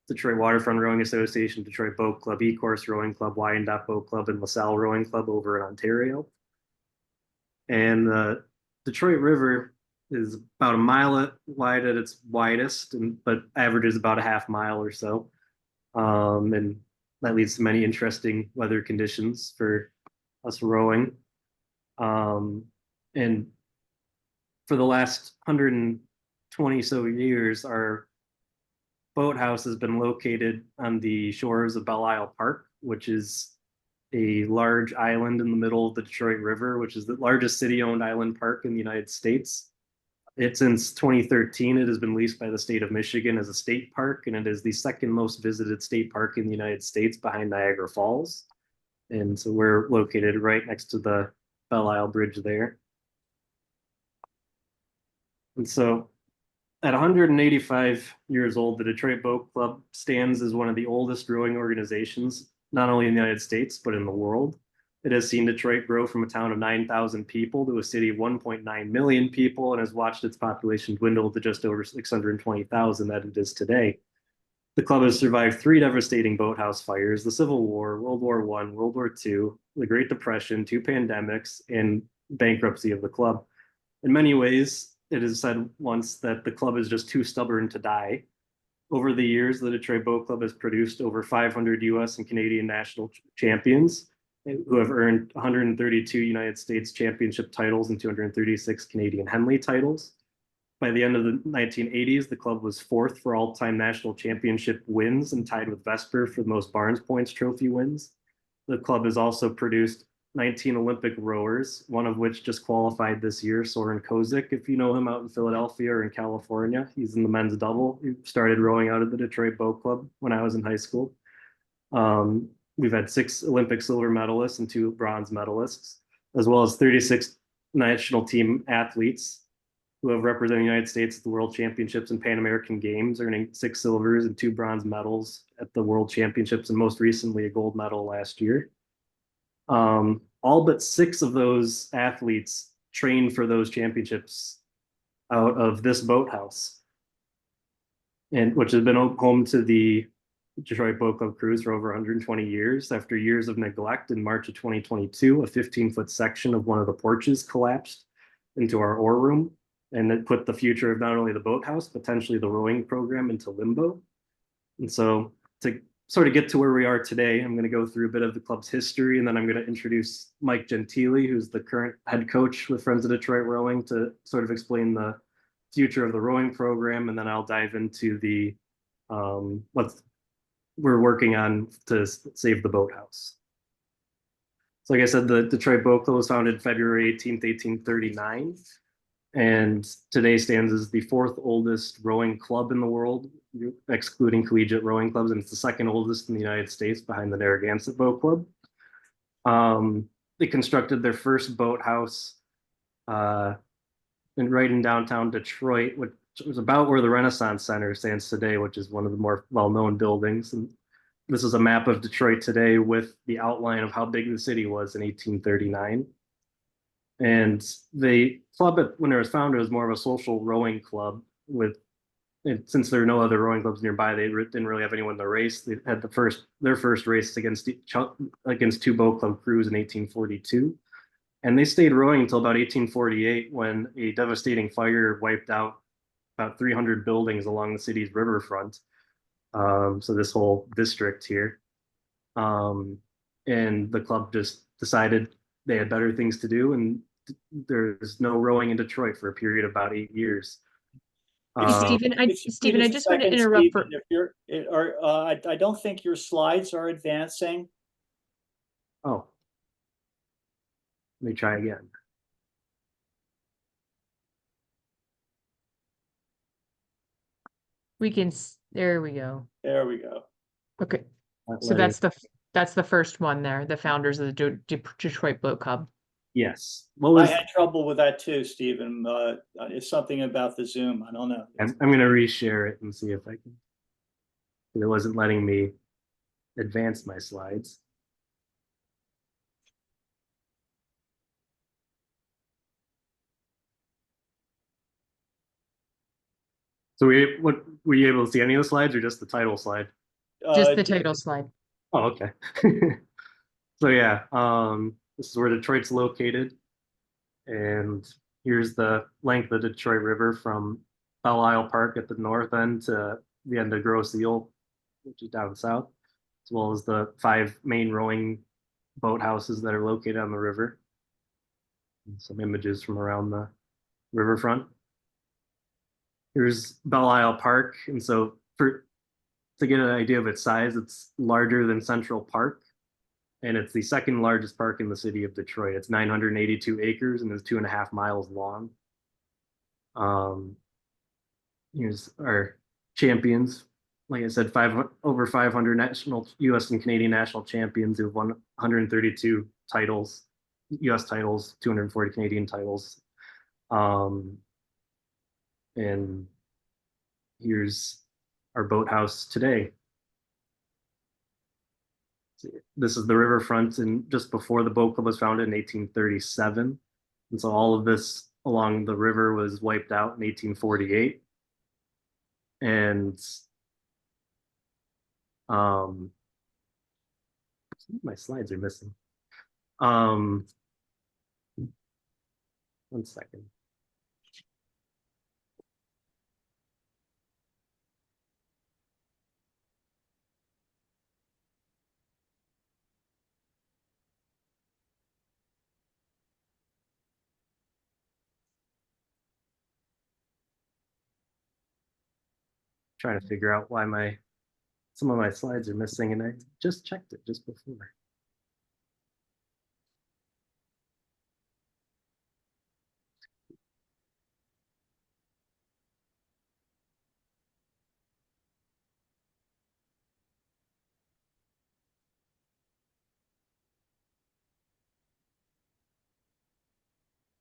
Detroit Waterfront Rowing Association, Detroit Boat Club, E-Course Rowing Club, Wyandotte Boat Club, and LaSalle Rowing Club over in Ontario. And the Detroit River is about a mile wide at its widest, but averages about a half mile or so. And that leads to many interesting weather conditions for us rowing. And for the last 120 so years, our boathouse has been located on the shores of Belle Isle Park, which is a large island in the middle of the Detroit River, which is the largest city-owned island park in the United States. Since 2013, it has been leased by the state of Michigan as a state park, and it is the second most visited state park in the United States behind Niagara Falls. And so we're located right next to the Belle Isle Bridge there. And so at 185 years old, the Detroit Boat Club stands as one of the oldest rowing organizations, not only in the United States, but in the world. It has seen Detroit grow from a town of 9,000 people to a city of 1.9 million people, and has watched its population dwindle to just over 620,000 that it is today. The club has survived 3 devastating boathouse fires, the Civil War, World War I, World War II, the Great Depression, 2 pandemics, and bankruptcy of the club. In many ways, it is said once that the club is just too stubborn to die. Over the years, the Detroit Boat Club has produced over 500 US and Canadian national champions, who have earned 132 United States championship titles and 236 Canadian Henley titles. By the end of the 1980s, the club was 4th for all-time national championship wins and tied with Vesper for the most Barnes Points Trophy wins. The club has also produced 19 Olympic rowers, one of which just qualified this year, Soren Kozik, if you know him out in Philadelphia or in California. He's in the men's double. He started rowing out of the Detroit Boat Club when I was in high school. We've had 6 Olympic silver medalists and 2 bronze medalists, as well as 36 national team athletes who have represented the United States at the World Championships and Pan American Games, earning 6 silvers and 2 bronze medals at the World Championships, and most recently a gold medal last year. All but 6 of those athletes trained for those championships out of this boathouse, and which has been home to the Detroit Boat Club crews for over 120 years. After years of neglect, in March of 2022, a 15-foot section of one of the porches collapsed into our oar room, and it put the future of not only the boathouse, potentially the rowing program, into limbo. And so to sort of get to where we are today, I'm going to go through a bit of the club's history, and then I'm going to introduce Mike Gentili, who's the current head coach with Friends of Detroit Rowing, to sort of explain the future of the rowing program, and then I'll dive into the what we're working on to save the boathouse. So like I said, the Detroit Boat Club was founded February 18th, 1839, and today stands as the 4th oldest rowing club in the world, excluding collegiate rowing clubs, and it's the 2nd oldest in the United States behind the Narragansett Boat Club. They constructed their first boathouse right in downtown Detroit, which was about where the Renaissance Center stands today, which is one of the more well-known buildings. And this is a map of Detroit today with the outline of how big the city was in 1839. And the club, when it was founded, was more of a social rowing club and since there are no other rowing clubs nearby, they didn't really have anyone to race. They had their first race against 2 boat club crews in 1842. And they stayed rowing until about 1848, when a devastating fire wiped out about 300 buildings along the city's riverfront. So this whole district here. And the club just decided they had better things to do, and there's no rowing in Detroit for a period of about 8 years. Stephen, Stephen, I Just a just want to second, interrupt for, Stephen, if you're, I don't think your slides are advancing. Oh, let me try again. there we go. There we go. Okay, Not so letting- that's the first one there, the founders of the Detroit Boat Club. yes. What I was had trouble with that too, Stephen. It's something about the Zoom. I don't know. I'm gonna reshare it and see if I can. It wasn't letting me advance my slides. So what were you able to see any of the slides or just the title slide? Just the title slide. Oh, okay. So yeah, this is where Detroit's located. And here's the length of the Detroit River from Belle Isle Park at the north end to the end of Grosse Ile, which is down south, as well as the 5 main rowing boathouses that are located on the river. And some images from around the riverfront. Here's Belle Isle Park, and so to get an idea of its size, it's larger than Central Park, and it's the second largest park in the city of Detroit. It's 982 acres and is 2.5 miles long. Here's our champions. Like I said, over 500 national U.S. and Canadian national champions who've won 132 titles, U.S. titles, 240 Canadian titles. And here's our boathouse today. This is the riverfront, and just before the boat club was founded in 1837. And so all of this along the river was wiped out in 1848. And my slides are missing. 1 second. Trying to figure out why some of my slides are missing, and I just checked it just before.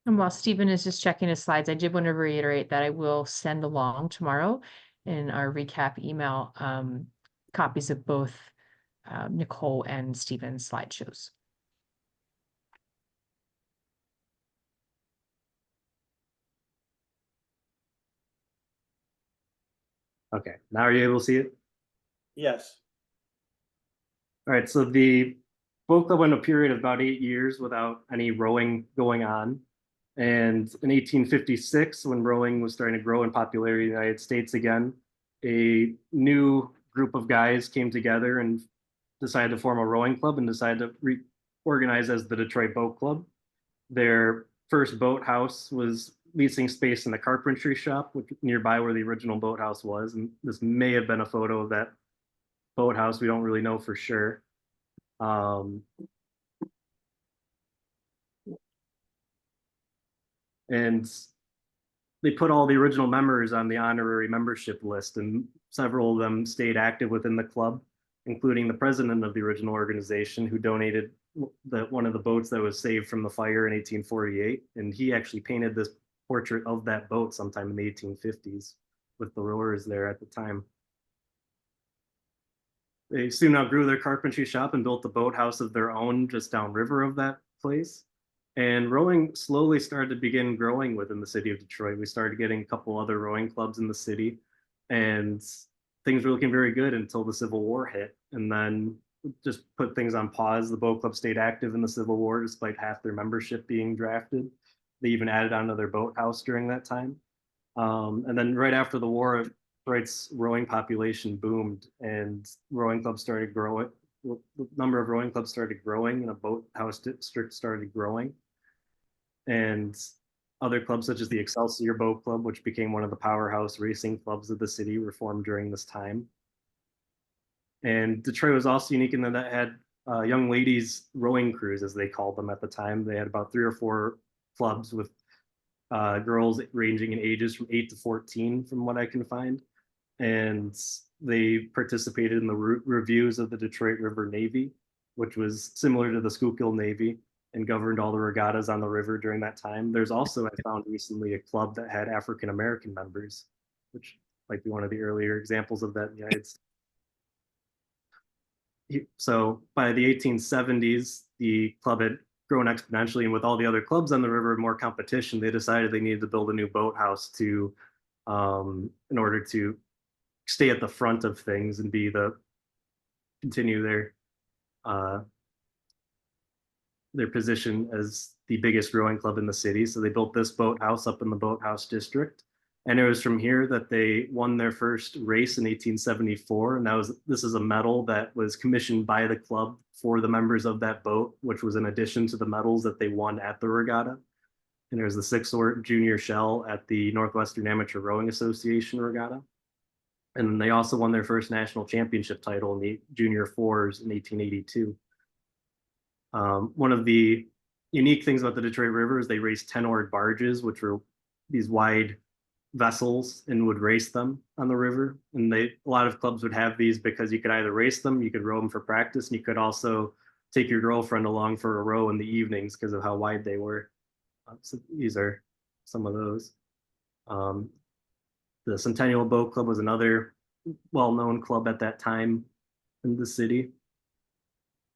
And while Stephen is just checking his slides, I did want to reiterate that I will send along tomorrow in our recap email copies of both Nicole and Stephen's slideshows. Okay, now are you able to see it? Yes. All right, so the boat club went a period of about 8 years without any rowing going on. And in 1856, when rowing was starting to grow in popularity in the United States again, a new group of guys came together and decided to form a rowing club and decided to reorganize as the Detroit Boat Club. Their first boathouse was leasing space in the carpentry shop, which nearby where the original boathouse was. And this may have been a photo of that boathouse. We don't really know for sure. And they put all the original members on the honorary membership list, and several of them stayed active within the club, including the president of the original organization, who donated one of the boats that was saved from the fire in 1848. And he actually painted this portrait of that boat sometime in the 1850s with the rowers there at the time. They soon outgrew their carpentry shop and built a boathouse of their own just downriver of that place. And rowing slowly started to begin growing within the city of Detroit. We started getting a couple other rowing clubs in the city, and things were looking very good until the Civil War hit, and then just put things on pause. The boat club stayed active in the Civil War despite half their membership being drafted. They even added on to their boathouse during that time. And then right after the war, Detroit's rowing population boomed, and rowing clubs started growing. The number of rowing clubs started growing, and a boathouse district started growing. And Other clubs such as the Excelsior Boat Club, which became one of the powerhouse racing clubs of the city, were formed during this time. And Detroit was also unique in that it had young ladies rowing crews, as they called them at the time. They had about 3 or 4 clubs with girls ranging in ages from 8 to 14, from what I can find. And they participated in the reviews of the Detroit River Navy, which was similar to the Schuylkill Navy, and governed all the regattas on the river during that time. There's also, I found recently, a club that had African American members, which might be one of the earlier examples of that in the United States. So by the 1870s, the club had grown exponentially, and with all the other clubs on the river, more competition, they decided they needed to build a new boathouse to, in order to stay at the front of things and continue their position as the biggest rowing club in the city. So they built this boathouse up in the boathouse district. And it was from here that they won their first race in 1874. And this is a medal that was commissioned by the club for the members of that boat, which was in addition to the medals that they won at the regatta. And there's the 6-oar junior shell at the Northwestern Amateur Rowing Association regatta. And they also won their first national championship title in the junior fours in 1882. One of the unique things about the Detroit River is they raced 10-oared barges, which were these wide vessels, and would race them on the river. And a lot of clubs would have these because you could either race them, you could row them for practice, and you could also take your girlfriend along for a row in the evenings because of how wide they were. So these are some of those. The Centennial Boat Club was another well-known club at that time in the city.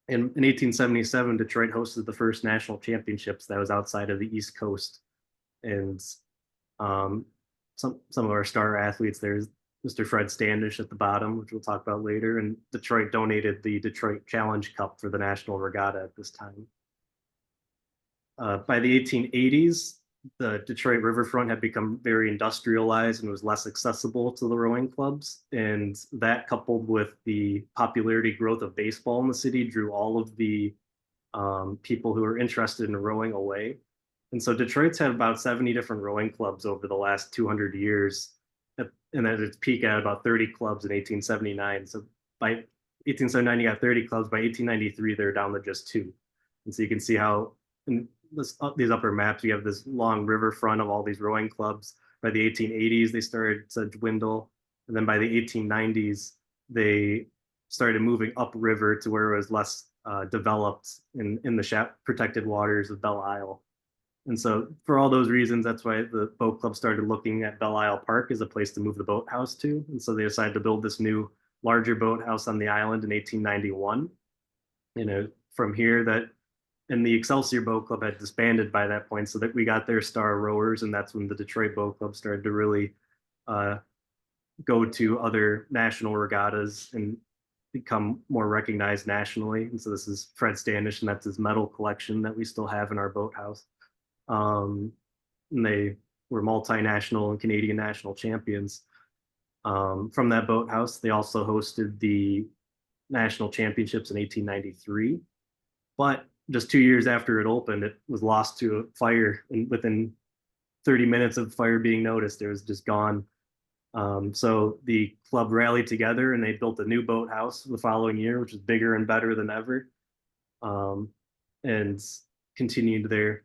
In 1877, Detroit hosted the first national championships that was outside of the East Coast. And some of our star athletes, there's Mr. Fred Standish at the bottom, which we'll talk about later. And Detroit donated the Detroit Challenge Cup for the national regatta at this time. By the 1880s, the Detroit riverfront had become very industrialized and was less accessible to the rowing clubs. And that, coupled with the popularity growth of baseball in the city, drew all of the people who were interested in rowing away. And so Detroit's had about 70 different rowing clubs over the last 200 years. And at its peak, at about 30 clubs in 1879. So by 1879, you got 30 clubs. By 1893, they're down to just 2. And so you can see how in these upper maps, you have this long riverfront of all these rowing clubs. By the 1880s, they started to dwindle. And then by the 1890s, they started moving upriver to where it was less developed in the protected waters of Belle Isle. And so for all those reasons, that's why the boat club started looking at Belle Isle Park as a place to move the boathouse to. And so they decided to build this new, larger boathouse on the island in 1891. From here and the Excelsior Boat Club had disbanded by that point, so that we got their star rowers, and that's when the Detroit Boat Club started to really go to other national regattas and become more recognized nationally. And so this is Fred Standish, and that's his medal collection that we still have in our boathouse. And they were multinational and Canadian national champions. From that boathouse, they also hosted the national championships in 1893. But just 2 years after it opened, it was lost to a fire, and within 30 minutes of fire being noticed, it was just gone. So the club rallied together and they built a new boathouse the following year, which is bigger and better than ever, and continued their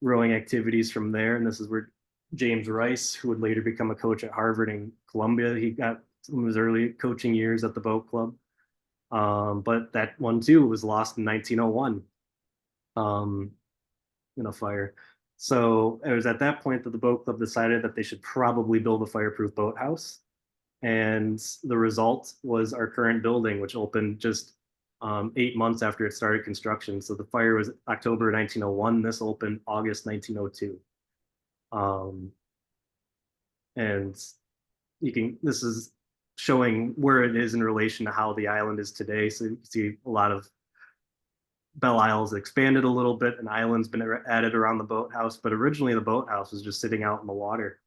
rowing activities from there. And this is where James Rice, who would later become a coach at Harvard and Columbia, he got some of his early coaching years at the boat club. But that one too was lost in 1901 in a fire. So it was at that point that the boat club decided that they should probably build a fireproof boathouse. And the result was our current building, which opened just 8 months after it started construction. So the fire was October 1901. This opened August 1902. And this is showing where it is in relation to how the island is today. So you can see a lot of Belle Isle's expanded a little bit, and island's been added around the boathouse, but originally the boathouse was just sitting out in the water.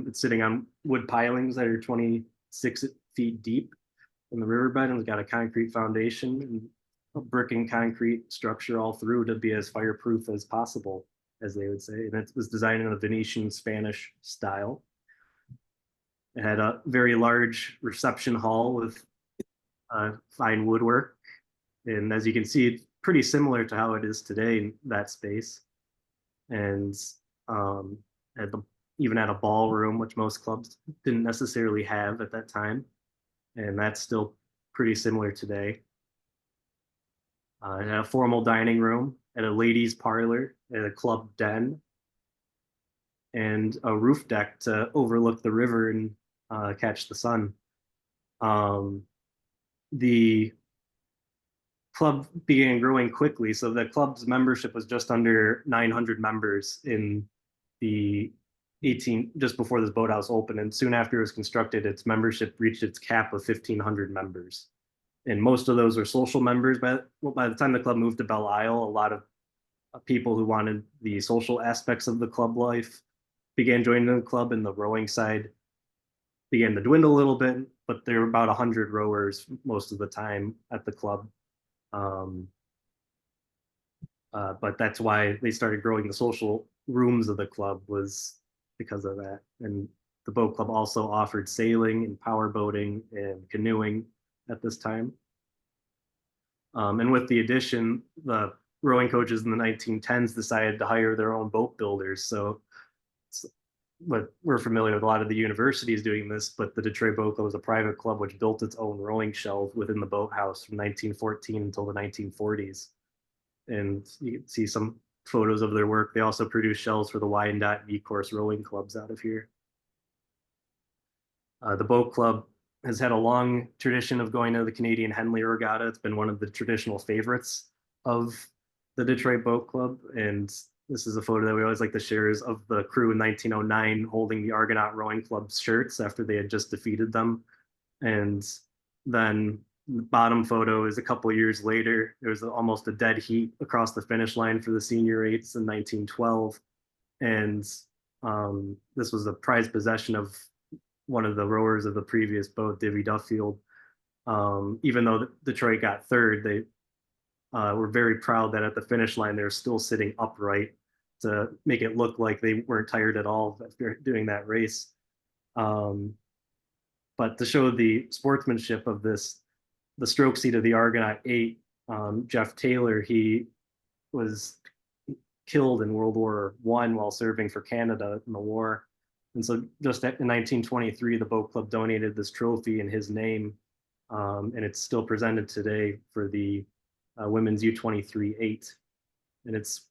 It's sitting on wood pilings that are 26 feet deep in the riverbed, and it's got a concrete foundation and a brick and concrete structure all through to be as fireproof as possible. as they would say, and it was designed in a Venetian Spanish style. It had a very large reception hall with fine woodwork, and as you can see, it's pretty similar to how it is today in that space. And at the, even at a ballroom, which most clubs didn't necessarily have at that time, and that's still pretty similar today. It had a formal dining room, at a ladies' parlor, at a club den, and a roof deck to overlook the river and catch the sun. The club began growing quickly, so the club's membership was just under 900 members in the just before this boathouse opened, and soon after it was constructed, its membership reached its cap of 1,500 members. And most of those were social members. But by the time the club moved to Belle Isle, a lot of people who wanted the social aspects of the club life began joining the club, and the rowing side began to dwindle a little bit, but there were about 100 rowers most of the time at the club. But that's why they started growing the social rooms of the club, was because of that. And the boat club also offered sailing and power boating and canoeing at this time. And with the addition, the rowing coaches in the 1910s decided to hire their own boat builders. So, but we're familiar with a lot of the universities doing this, but the Detroit Boat Club was a private club which built its own rowing shelf within the boathouse from 1914 until the 1940s. And you can see some photos of their work. They also produce shells for the Wyandotte V-Course rowing clubs out of here. The boat club has had a long tradition of going to the Canadian Henley Regatta. It's been one of the traditional favorites of the Detroit Boat Club. And this is a photo that we always like to share, is of the crew in 1909 holding the Argonaut Rowing Club's shirts after they had just defeated them. And then the bottom photo is a couple of years later. There was almost a dead heat across the finish line for the senior eights in 1912. And this was a prized possession of one of the rowers of the previous boat, Divvy Duffield. Even though Detroit got third, they were very proud that at the finish line, they were still sitting upright to make it look like they weren't tired at all after doing that race. But to show the sportsmanship of this, the stroke seat of the Argonaut 8, Jeff Taylor, he was killed in World War I while serving for Canada in the war. And so just in 1923, the boat club donated this trophy in his name, and it's still presented today for the women's U23 8. And it's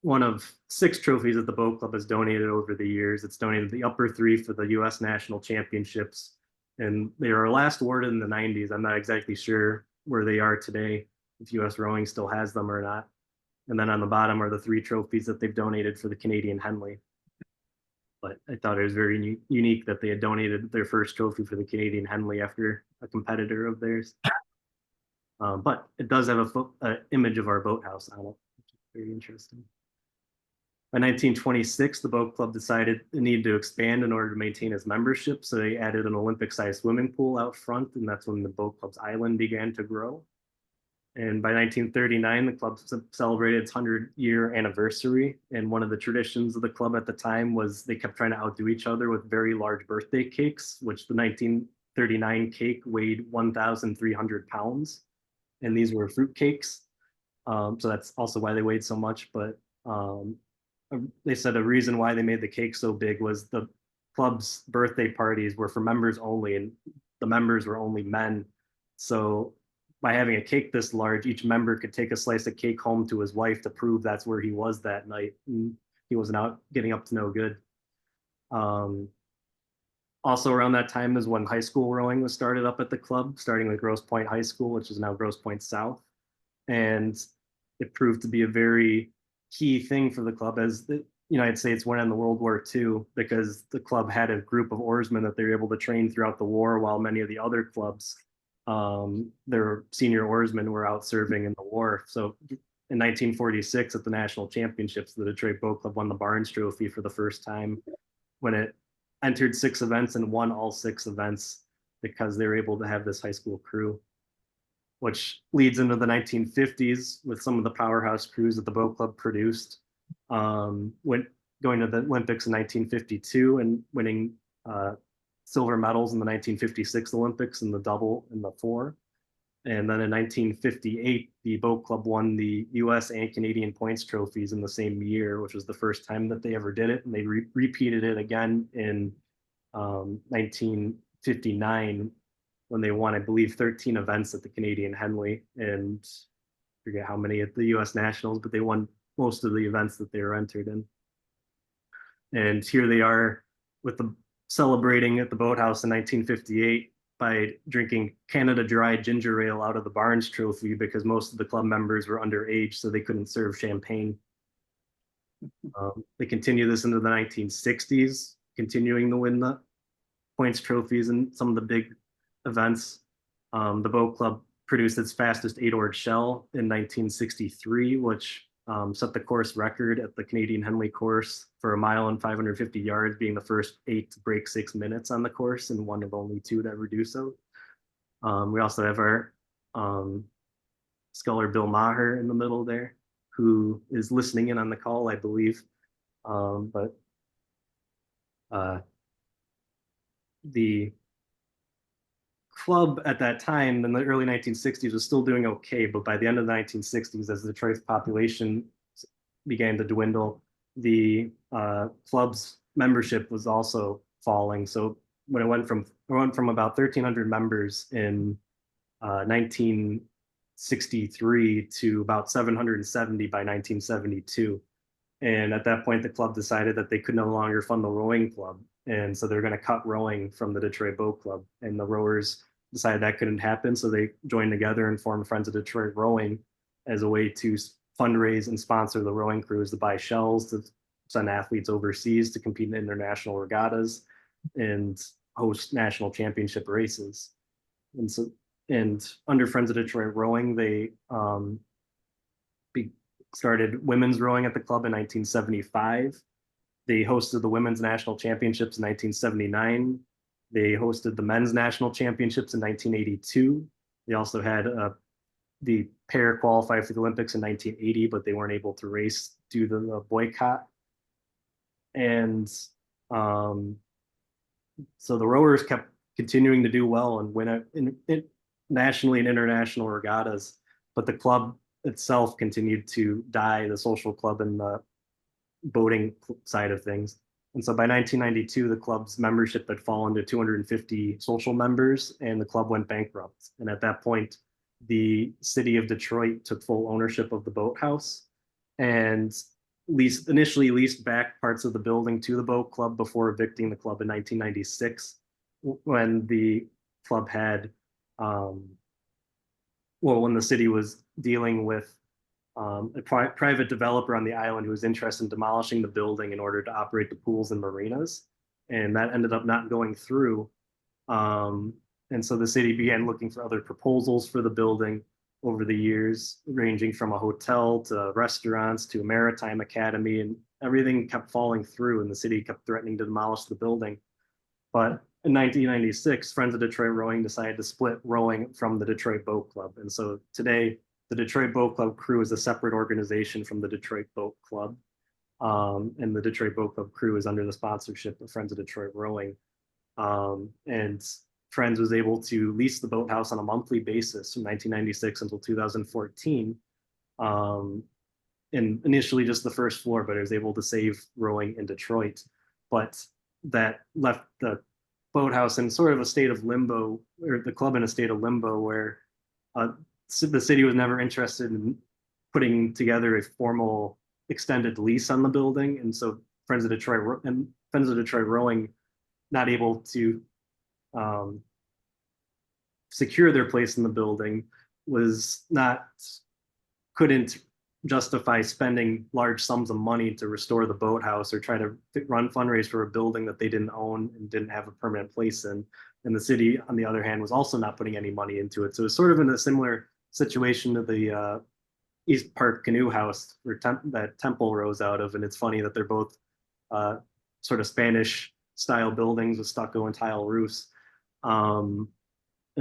one of 6 trophies that the boat club has donated over the years. It's donated the upper 3 for the U.S. National Championships, and they were last awarded in the 90s. I'm not exactly sure where they are today, if U.S. Rowing still has them or not. And then on the bottom are the 3 trophies that they've donated for the Canadian Henley. But I thought it was very unique that they had donated their first trophy for the Canadian Henley after a competitor of theirs. But it does have an image of our boathouse on it, which is very interesting. By 1926, the boat club decided it needed to expand in order to maintain its membership. So they added an Olympic-sized swimming pool out front, and that's when the boat club's island began to grow. And by 1939, the club celebrated its 100-year anniversary. And one of the traditions of the club at the time was they kept trying to outdo each other with very large birthday cakes, which the 1939 cake weighed 1,300 pounds. And these were fruit cakes. So that's also why they weighed so much. But they said a reason why they made the cake so big was the club's birthday parties were for members only, and the members were only men. So by having a cake this large, each member could take a slice of cake home to his wife to prove that's where he was that night. And he wasn't out getting up to no good. Also around that time is when high school rowing was started up at the club, starting with Grosse Pointe High School, which is now Grosse Pointe South. And it proved to be a very key thing for the club as the United States went into World War II, because the club had a group of oarsmen that they were able to train throughout the war, while many of the other clubs, their senior oarsmen were out serving in the war. So in 1946 at the national championships, the Detroit Boat Club won the Barnes Trophy for the first time, when it entered 6 events and won all 6 events because they were able to have this high school crew, which leads into the 1950s with some of the powerhouse crews that the boat club produced. went going to the Olympics in 1952 and winning silver medals in the 1956 Olympics in the double and the four. And then in 1958, the boat club won the US and Canadian points trophies in the same year, which was the first time that they ever did it. And they repeated it again in 1959 when they won, I believe, 13 events at the Canadian Henley, and I forget how many at the US Nationals, but they won most of the events that they were entered in. And here they are with the celebrating at the boathouse in 1958 by drinking Canada Dry ginger ale out of the Barnes Trophy because most of the club members were underage, so they couldn't serve champagne. They continue this into the 1960s, continuing to win the points trophies and some of the big events. The boat club produced its fastest 8-oared shell in 1963, which set the course record at the Canadian Henley course for 1 mile and 550 yards, being the first 8 to break 6 minutes on the course and one of only 2 to ever do so. We also have our sculler Bill Maher in the middle there, who is listening in on the call, I believe. The club at that time in the early 1960s was still doing okay, but by the end of the 1960s, as Detroit's population began to dwindle, the club's membership was also falling. So when it went from about 1,300 members in 1963 to about 770 by 1972. And at that point, the club decided that they could no longer fund the rowing club. And so they're going to cut rowing from the Detroit Boat Club. And the rowers decided that couldn't happen. So they joined together and formed Friends of Detroit Rowing as a way to fundraise and sponsor the rowing crews, to buy shells, to send athletes overseas to compete in international regattas and host national championship races. And under Friends of Detroit Rowing, they started women's rowing at the club in 1975. They hosted the women's national championships in 1979. They hosted the men's national championships in 1982. They also had the pair qualify for the Olympics in 1980, but they weren't able to race due to the boycott. And so the rowers kept continuing to do well and win nationally and international regattas, but the club itself continued to die, the social club and the boating side of things. And so by 1992, the club's membership had fallen to 250 social members and the club went bankrupt. And at that point, the city of Detroit took full ownership of the boathouse and initially leased back parts of the building to the boat club before evicting the club in 1996, when the club had, when the city was dealing with a private developer on the island who was interested in demolishing the building in order to operate the pools and marinas. And that ended up not going through. And so the city began looking for other proposals for the building over the years, ranging from a hotel to restaurants to a maritime academy, and everything kept falling through and the city kept threatening to demolish the building. But in 1996, Friends of Detroit Rowing decided to split rowing from the Detroit Boat Club. And so today, the Detroit Boat Club crew is a separate organization from the Detroit Boat Club. And the Detroit Boat Club crew is under the sponsorship of Friends of Detroit Rowing. And Friends was able to lease the boathouse on a monthly basis from 1996 until 2014. And initially just the first floor, but it was able to save rowing in Detroit. But that left the boathouse in sort of a state of limbo, or the club in a state of limbo, where the city was never interested in putting together a formal extended lease on the building. And so Friends of Detroit Rowing, not able to secure their place in the building, couldn't justify spending large sums of money to restore the boathouse or try to fundraise for a building that they didn't own and didn't have a permanent place in. And the city, on the other hand, was also not putting any money into it. So it's sort of in a similar situation to the East Park Canoe House that Temple rose out of. And it's funny that they're both sort of Spanish style buildings with stucco and tile roofs. And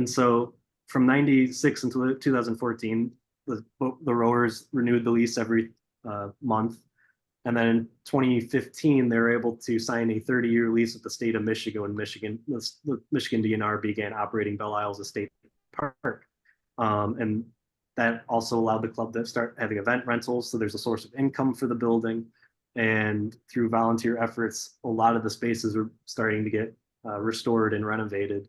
so from 96 until 2014, the rowers renewed the lease every month. And then in 2015, they were able to sign a 30-year lease with the state of Michigan when the Michigan DNR began operating Belle Isles Estate Park. And that also allowed the club to start having event rentals. So there's a source of income for the building. And through volunteer efforts, a lot of the spaces are starting to get restored and renovated.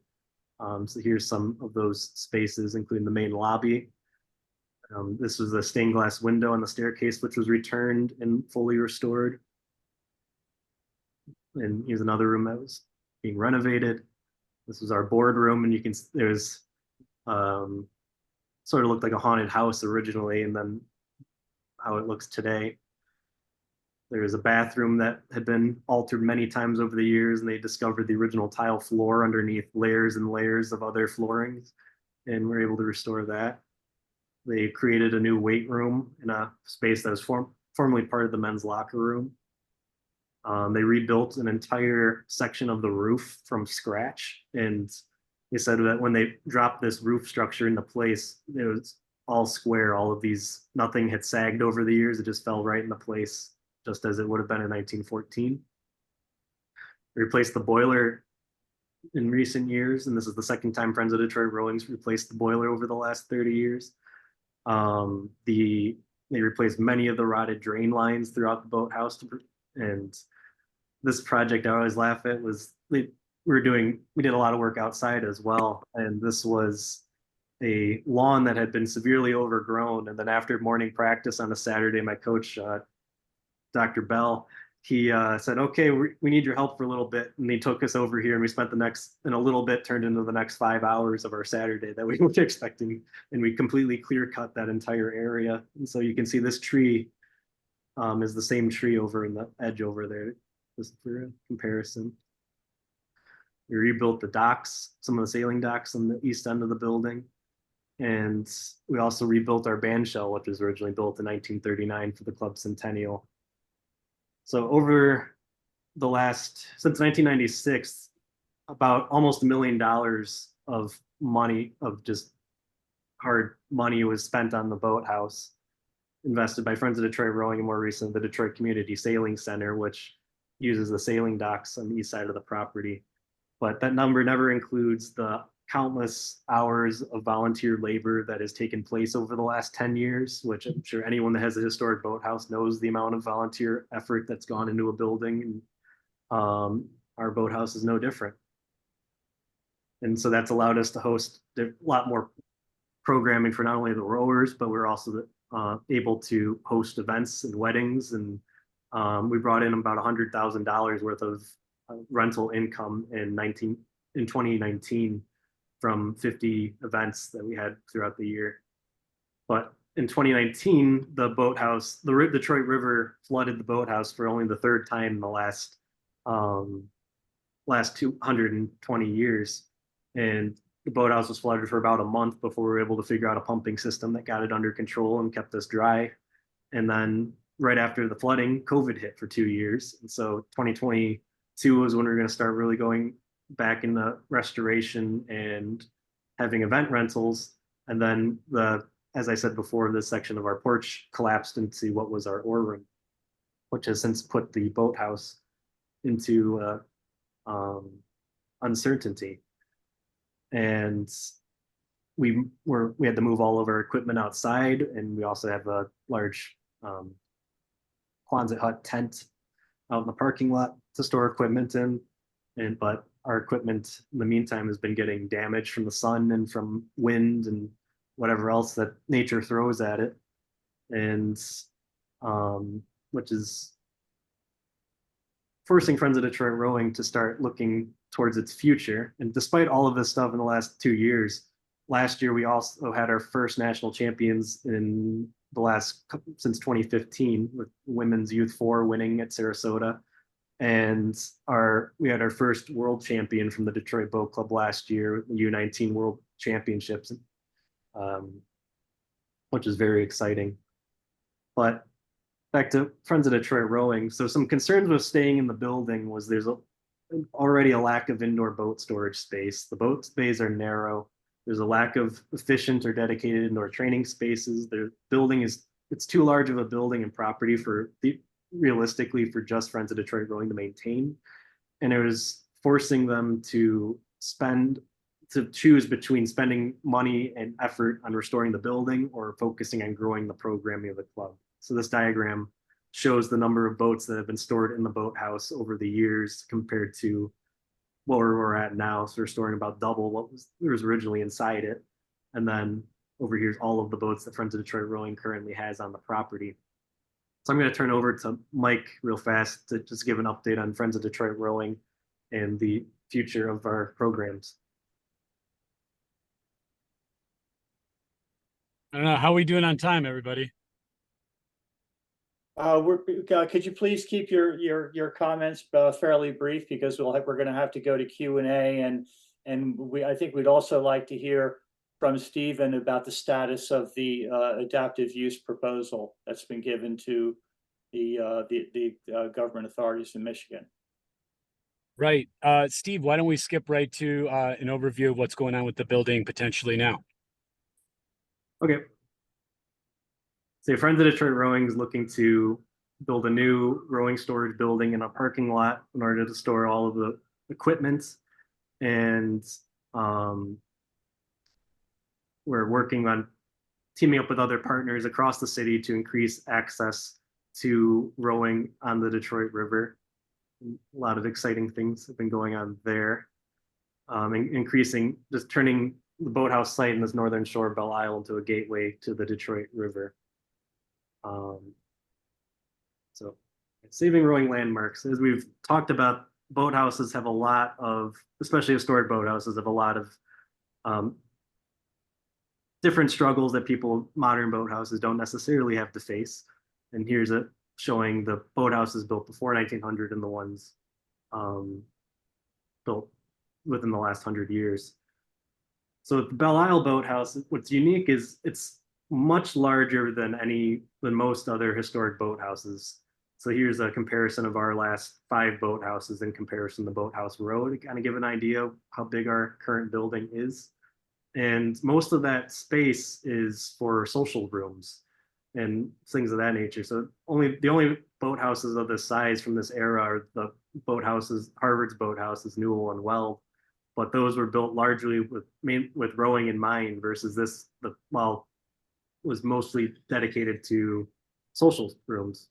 So here's some of those spaces, including the main lobby. This was the stained glass window on the staircase, which was returned and fully restored. And here's another room that was being renovated. This was our boardroom, and you can, there's sort of looked like a haunted house originally, and then how it looks today. There's a bathroom that had been altered many times over the years, and they discovered the original tile floor underneath layers and layers of other floorings, and were able to restore that. They created a new weight room in a space that was formerly part of the men's locker room. They rebuilt an entire section of the roof from scratch, and they said that when they dropped this roof structure into place, it was all square. All of these, nothing had sagged over the years. It just fell right into place, just as it would have been in 1914. They replaced the boiler in recent years, and this is the second time Friends of Detroit Rowing's replaced the boiler over the last 30 years. They replaced many of the rotted drain lines throughout the boathouse, and this project I always laugh at was we did a lot of work outside as well, and this was a lawn that had been severely overgrown. And then after morning practice on a Saturday, my coach, Dr. Bell, he said, okay, we need your help for a little bit. And he took us over here, and we spent in a little bit turned into the next 5 hours of our Saturday that we were expecting. And we completely clear cut that entire area. And so you can see this tree is the same tree over in the edge over there, just for a comparison. We rebuilt the docks, some of the sailing docks on the east end of the building. And we also rebuilt our band shell, which was originally built in 1939 for the club centennial. So over the since 1996, about almost $1 million of money, of just hard money, was spent on the boathouse, invested by Friends of Detroit Rowing, and more recently the Detroit Community Sailing Center, which uses the sailing docks on the east side of the property. But that number never includes the countless hours of volunteer labor that has taken place over the last 10 years, which I'm sure anyone that has a historic boathouse knows the amount of volunteer effort that's gone into a building. And our boathouse is no different. And so that's allowed us to host a lot more programming for not only the rowers, but we're also able to host events and weddings. And we brought in about $100,000 worth of rental income in 2019 from 50 events that we had throughout the year. But in 2019, the boathouse, the Detroit River flooded the boathouse for only the third time in the last 220 years. And the boathouse was flooded for about a month before we were able to figure out a pumping system that got it under control and kept us dry. And then right after the flooding, COVID hit for 2 years. And so 2022 was when we were going to start really going back in the restoration and having event rentals. And then as I said before, this section of our porch collapsed into what was our ore room, which has since put the boathouse into uncertainty. And we had to move all of our equipment outside, and we also have a large Quonset hut tent out in the parking lot to store equipment in. But our equipment in the meantime has been getting damaged from the sun and from wind and whatever else that nature throws at it. And which is forcing Friends of Detroit Rowing to start looking towards its future. And despite all of this stuff in the last 2 years, last year we also had our first national champions in since 2015, with women's U4 winning at Sarasota. And we had our first world champion from the Detroit Boat Club last year, the U19 World Championships, which is very exciting. But back to Friends of Detroit Rowing. So some concerns with staying in the building was there's already a lack of indoor boat storage space. The boat bays are narrow. There's a lack of efficient or dedicated indoor training spaces. The building it's too large of a building and property for realistically for just Friends of Detroit Rowing to maintain. And it was forcing them to choose between spending money and effort on restoring the building or focusing on growing the programming of the club. So this diagram shows the number of boats that have been stored in the boathouse over the years compared to what we're at now. So we're storing about double what was originally inside it. And then over here's all of the boats that Friends of Detroit Rowing currently has on the property. So I'm going to turn over to Mike real fast to just give an update on Friends of Detroit Rowing and the future of our programs. I don't know. How are we doing on time, everybody? Could you please keep your comments fairly brief, because we're going to have to go to Q&A, and I think we'd also like to hear from Stephen about the status of the adaptive use proposal that's been given to the government authorities in Michigan. Right. Steve, why don't we skip right to an overview of what's going on with the building potentially now? Okay. So Friends of Detroit Rowing is looking to build a new rowing storage building in a parking lot in order to store all of the equipment. And we're working on teaming up with other partners across the city to increase access to rowing on the Detroit River. A lot of exciting things have been going on there. Just turning the boathouse site in this northern shore of Belle Isle into a gateway to the Detroit River. So saving rowing landmarks. As we've talked about, boathouses have a lot of, especially historic boathouses, have a lot of different struggles that modern boathouses don't necessarily have to face. And here's showing the boathouses built before 1900 and the ones built within the last 100 years. So the Belle Isle boathouse, what's unique is it's much larger than most other historic boathouses. So here's a comparison of our last 5 boathouses in comparison to Boathouse Row to kind of give an idea of how big our current building is. And most of that space is for social rooms and things of that nature. So the only boathouses of this size from this era are the boathouses, Harvard's boathouses, Newell and Weld, but those were built largely with rowing in mind, versus this, was mostly dedicated to social rooms.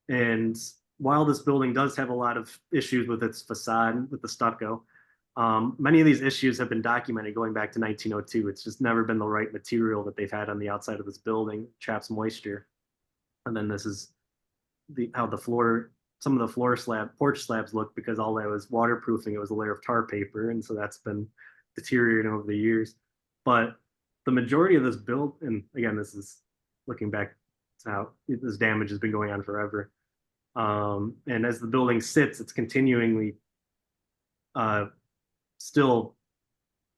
And while this building does have a lot of issues with its facade, with the stucco, many of these issues have been documented going back to 1902. It's just never been the right material that they've had on the outside of this building, traps moisture. And then this is how some of the porch slabs look, because all that was waterproofing. It was a layer of tar paper. And so that's been deteriorating over the years. But the majority of this build, and again, this is looking back to how this damage has been going on forever. And as the building sits, it's continually still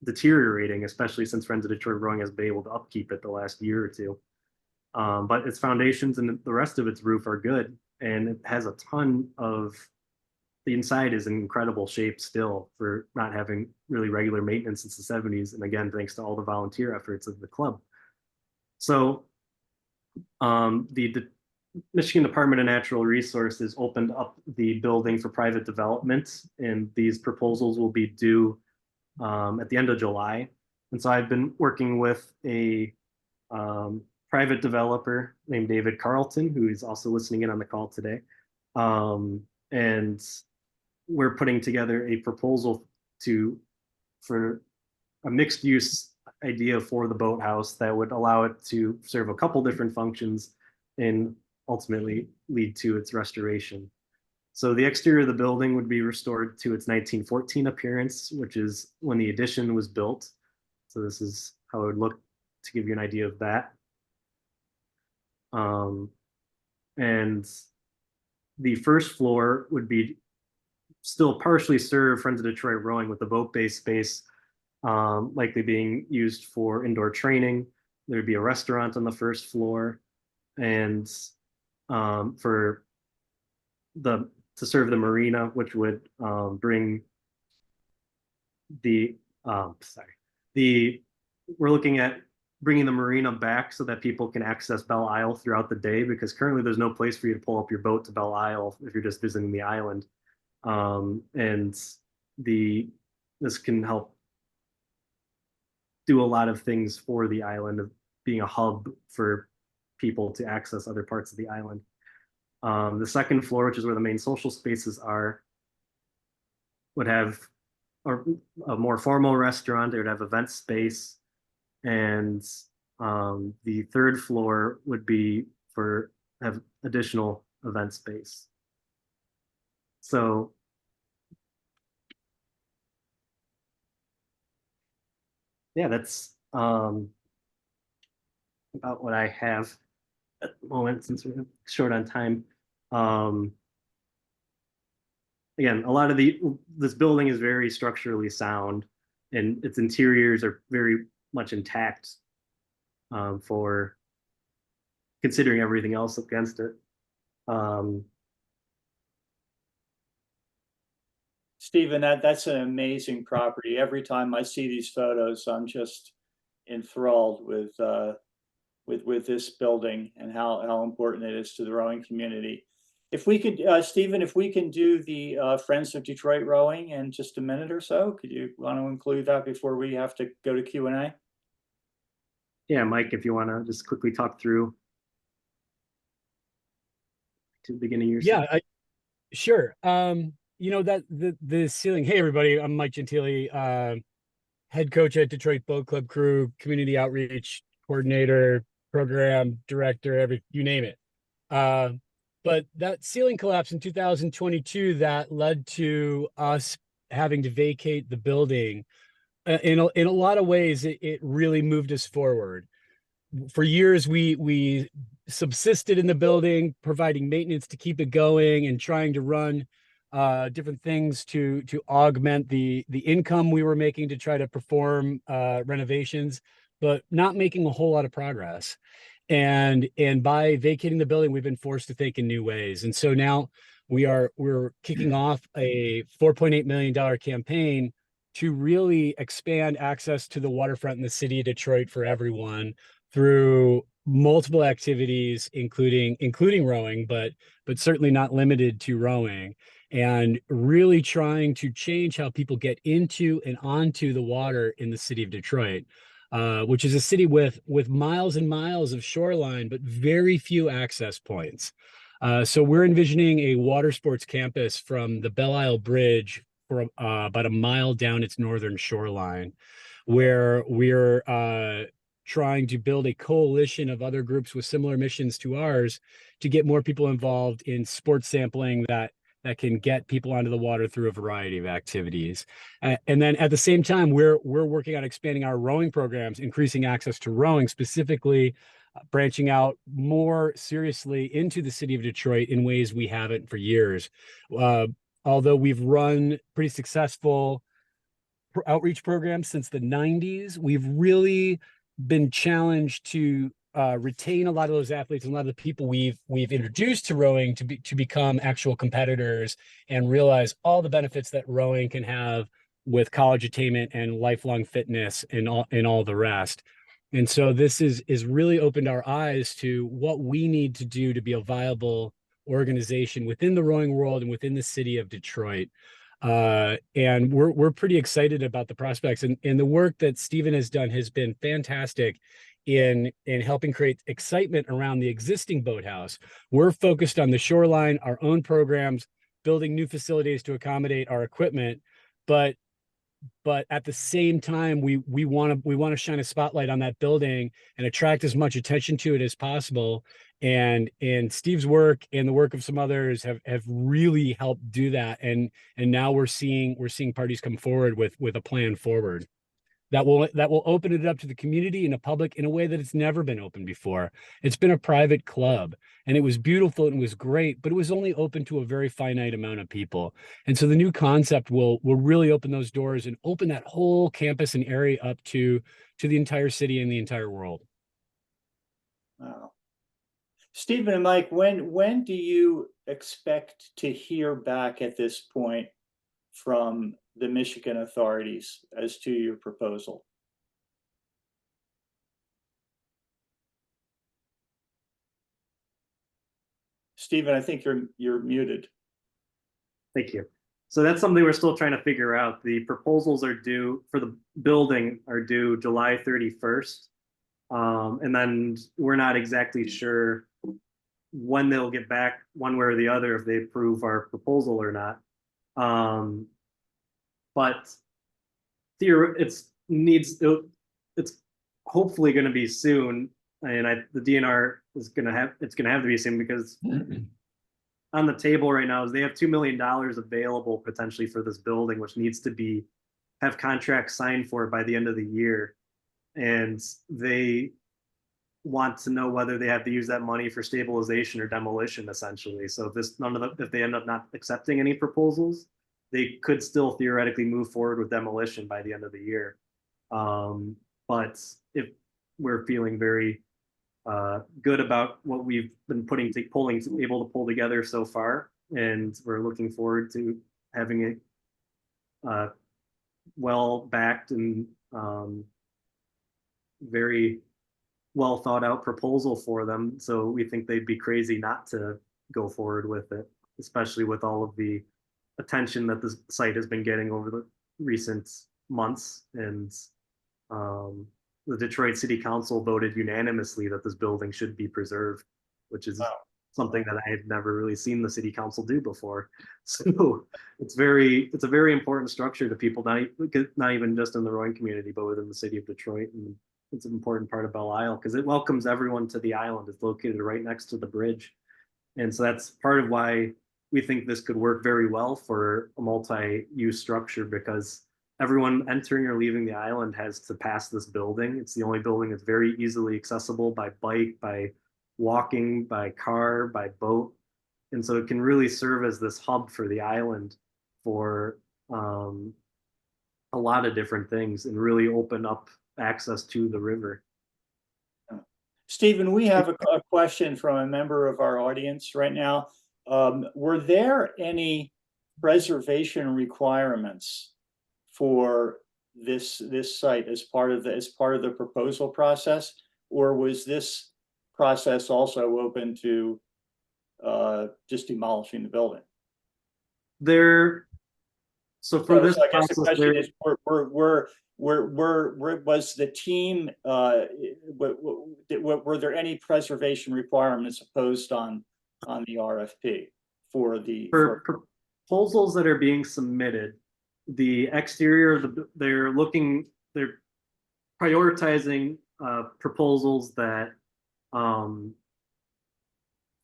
deteriorating, especially since Friends of Detroit Rowing has been able to upkeep it the last year or two. But its foundations and the rest of its roof are good, and it has a ton of, the inside is in incredible shape still for not having really regular maintenance since the 70s. And again, thanks to all the volunteer efforts of the club. So the Michigan Department of Natural Resources opened up the building for private development, and these proposals will be due at the end of July. And so I've been working with a private developer named David Carlton, who is also listening in on the call today. And we're putting together a proposal for a mixed use idea for the boathouse that would allow it to serve a couple different functions and ultimately lead to its restoration. So the exterior of the building would be restored to its 1914 appearance, which is when the addition was built. So this is how it would look to give you an idea of that. And the first floor would be still partially serve Friends of Detroit Rowing, with the boat-based space likely being used for indoor training. There'd be a restaurant on the first floor, and to serve the marina, which would bring we're looking at bringing the marina back so that people can access Belle Isle throughout the day, because currently there's no place for you to pull up your boat to Belle Isle if you're just visiting the island. And this can help do a lot of things for the island of being a hub for people to access other parts of the island. The second floor, which is where the main social spaces are, would have a more formal restaurant. It would have event space, and the third floor would be have additional event space. So yeah, that's about what I have at the moment, since we're short on time. Again, a lot of this building is very structurally sound, and its interiors are very much intact for considering everything else against it. Stephen, that's an amazing property. Every time I see these photos, I'm just enthralled with this building and how important it is to the rowing community. If we could, Stephen, if we can do the Friends of Detroit Rowing in just a minute or so, could you want to include that before we have to go to Q&A? Yeah, Mike, if you want to just quickly talk through to the beginning of your Yeah, sure. You know, that the ceiling. Hey, everybody, I'm Mike Gentili, head coach at Detroit Boat Club Crew, community outreach coordinator, program director, you name it. But that ceiling collapse in 2022 that led to us having to vacate the building. In a lot of ways, it really moved us forward. For years, we subsisted in the building, providing maintenance to keep it going and trying to run different things to augment the income we were making to try to perform renovations, but not making a whole lot of progress. And by vacating the building, we've been forced to think in new ways. And so now we're kicking off a $4.8 million campaign to really expand access to the waterfront in the city of Detroit for everyone through multiple activities, including rowing, but certainly not limited to rowing, and really trying to change how people get into and onto the water in the city of Detroit, which is a city with miles and miles of shoreline, but very few access points. So we're envisioning a water sports campus from the Belle Isle Bridge for about a mile down its northern shoreline, where we're trying to build a coalition of other groups with similar missions to ours to get more people involved in sports sampling that can get people onto the water through a variety of activities. And then at the same time, we're working on expanding our rowing programs, increasing access to rowing, specifically branching out more seriously into the city of Detroit in ways we haven't for years. Although we've run pretty successful outreach programs since the 90s, we've really been challenged to retain a lot of those athletes and a lot of the people we've introduced to rowing to become actual competitors and realize all the benefits that rowing can have with college attainment and lifelong fitness and all the rest. And so this is really opened our eyes to what we need to do to be a viable organization within the rowing world and within the city of Detroit. And we're pretty excited about the prospects, and the work that Stephen has done has been fantastic in helping create excitement around the existing boathouse. We're focused on the shoreline, our own programs, building new facilities to accommodate our equipment, but at the same time, we want to shine a spotlight on that building and attract as much attention to it as possible. And Steve's work and the work of some others have really helped do that. And now we're seeing parties come forward with a plan forward that will open it up to the community and the public in a way that it's never been open before. It's been a private club, and it was beautiful and it was great, but it was only open to a very finite amount of people. And so the new concept will really open those doors and open that whole campus and area up to the entire city and the entire world. Wow. Stephen and Mike, when do you expect to hear back at this point from the Michigan authorities as to your proposal? Stephen, I think you're muted. Thank you. So that's something we're still trying to figure out. The proposals are due for the building are due July 31st. And then we're not exactly sure when they'll get back one way or the other if they approve our proposal or not. But it's hopefully going to be soon, and the DNR is going to have to be soon because on the table right now is they have $2 million available potentially for this building, which needs to have contracts signed for by the end of the year, and they want to know whether they have to use that money for stabilization or demolition, essentially. So if they end up not accepting any proposals, they could still theoretically move forward with demolition by the end of the year. But if we're feeling very good about what we've been able to pull together so far, and we're looking forward to having a well backed and very well thought out proposal for them. So we think they'd be crazy not to go forward with it, especially with all of the attention that the site has been getting over the recent months. And the Detroit City Council voted unanimously that this building should be preserved, which is something that I had never really seen the city council do before. So it's a very important structure to people, not even just in the rowing community, but within the city of Detroit. And it's an important part of Belle Isle because it welcomes everyone to the island. It's located right next to the bridge. And so that's part of why we think this could work very well for a multi-use structure, because everyone entering or leaving the island has to pass this building. It's the only building that's very easily accessible by bike, by walking, by car, by boat. And so it can really serve as this hub for the island for a lot of different things and really open up access to the river. Stephen, we have a question from a member of our audience right now. Were there any preservation requirements for this site as part of the proposal process, or was this process also open to just demolishing the building? So for this I guess the process, question is, was the team, were there any preservation requirements imposed on the RFP for proposals that are being submitted? The exterior, they're prioritizing proposals that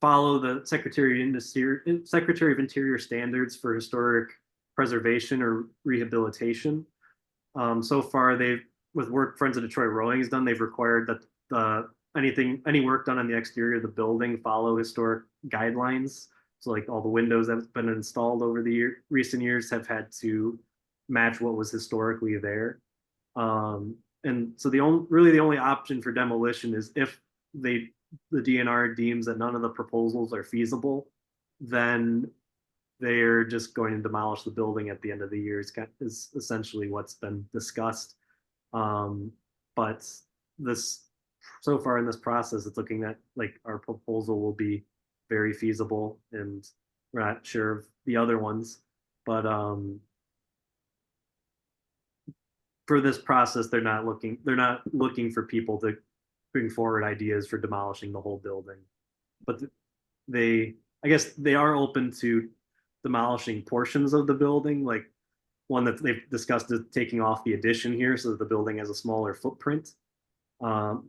follow the Secretary of Interior standards for historic preservation or rehabilitation. So far, with work Friends of Detroit Rowing has done, they've required that any work done on the exterior of the building follow historic guidelines. So like all the windows that have been installed over the recent years have had to match what was historically there. And so the only option for demolition is if the DNR deems that none of the proposals are feasible, then they're just going to demolish the building at the end of the year is essentially what's been discussed. But so far in this process, it's looking at like our proposal will be very feasible, and we're not sure of the other ones. But for this process, they're not looking for people to bring forward ideas for demolishing the whole building. But I guess they are open to demolishing portions of the building, like one that they've discussed is taking off the addition here so that the building has a smaller footprint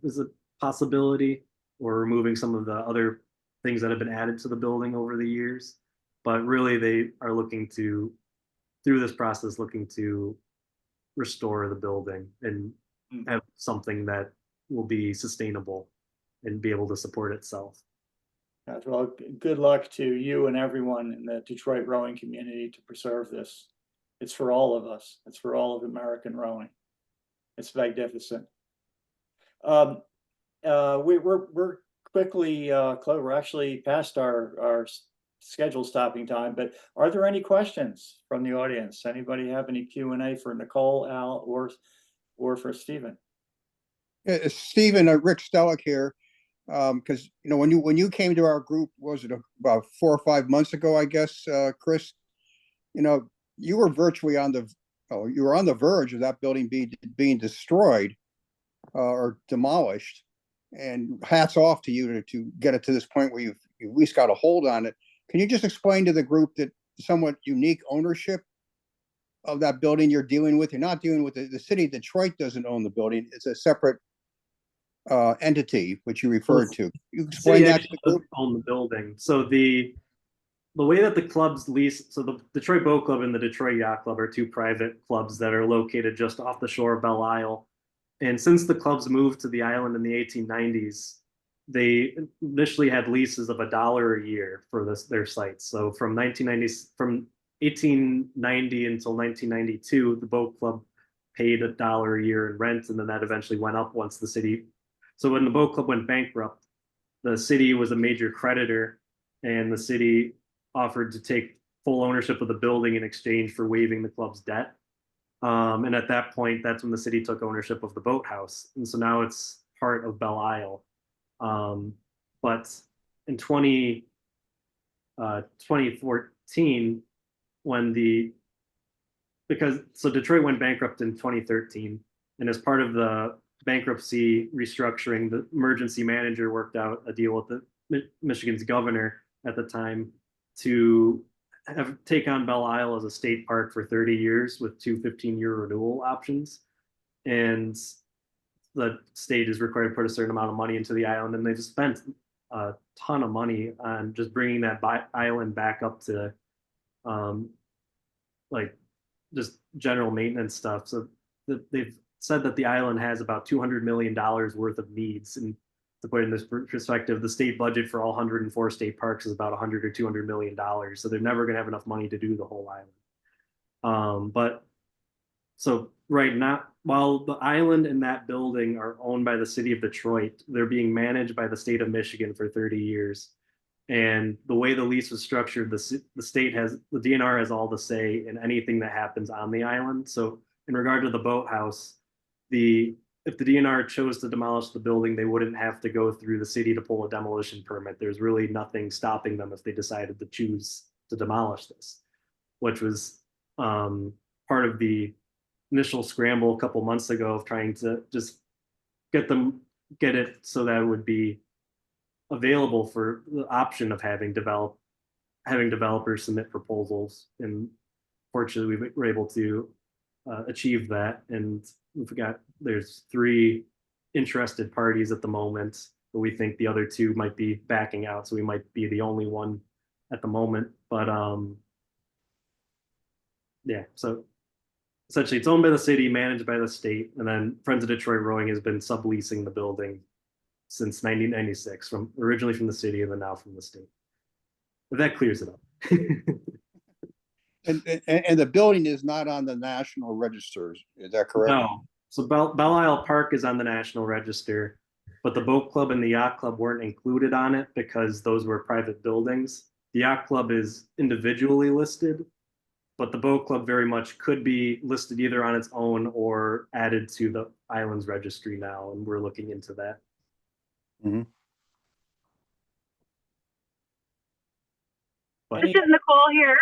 is a possibility, or removing some of the other things that have been added to the building over the years. But really they are through this process, looking to restore the building and have something that will be sustainable and be able to support itself. Well, good luck to you and everyone in the Detroit rowing community to preserve this. It's for all of us. It's for all of American rowing. It's magnificent. We're quickly close. We're actually past our scheduled stopping time, but are there any questions from the audience? Anybody have any Q&A for Nicole, Al, or for Stephen? Stephen, Rick Stellick here. Because when you came to our group, was it about 4 or 5 months ago, I guess, Chris? You were virtually you were on the verge of that building being destroyed or demolished. And hats off to you to get it to this point where you've at least got a hold on it. Can you just explain to the group that somewhat unique ownership of that building you're dealing with? You're not dealing with the city of Detroit doesn't own the building. It's a separate entity, which you referred to. You explain that to the group? Own the building. So the way that the clubs lease, so the Detroit Boat Club and the Detroit Yacht Club are two private clubs that are located just off the shore of Belle Isle. And since the clubs moved to the island in the 1890s, they initially had leases of $1 a year for their sites. So from 1890 until 1992, the boat club paid $1 a year in rent, and then that eventually went up once the city. So when the boat club went bankrupt, the city was a major creditor, and the city offered to take full ownership of the building in exchange for waiving the club's debt. And at that point, that's when the city took ownership of the boathouse. And so now it's part of Belle Isle. But in 2014, so Detroit went bankrupt in 2013. And as part of the bankruptcy restructuring, the emergency manager worked out a deal with Michigan's governor at the time to take on Belle Isle as a state park for 30 years with two 15-year renewal options. And the state is required to put a certain amount of money into the island, and they've spent a ton of money on just bringing that island back up to like just general maintenance stuff. So they've said that the island has about $200 million worth of needs. And to put it in this perspective, the state budget for all 104 state parks is about $100 or $200 million. So they're never going to have enough money to do the whole island. But so right now, while the island and that building are owned by the city of Detroit, they're being managed by the state of Michigan for 30 years. And the way the lease was structured, the DNR has all the say in anything that happens on the island. So in regard to the boathouse, if the DNR chose to demolish the building, they wouldn't have to go through the city to pull a demolition permit. There's really nothing stopping them if they decided to choose to demolish this, which was part of the initial scramble a couple months ago of trying to just get it so that it would be available for the option of having developers submit proposals. And fortunately, we were able to achieve that. And there's 3 interested parties at the moment, but we think the other 2 might be backing out. So we might be the only one at the moment. But yeah, so essentially it's owned by the city, managed by the state. And then Friends of Detroit Rowing has been subleasing the building since 1996, originally from the city and then now from the state. But that clears it up. And the building is not on the National Register, is that correct? No. So Belle Isle Park is on the National Register, but the Boat Club and the Yacht Club weren't included on it because those were private buildings. The Yacht Club is individually listed, but the Boat Club very much could be listed either on its own or added to the island's registry now, and we're looking into that. Mm-hmm. But This is Nicole here.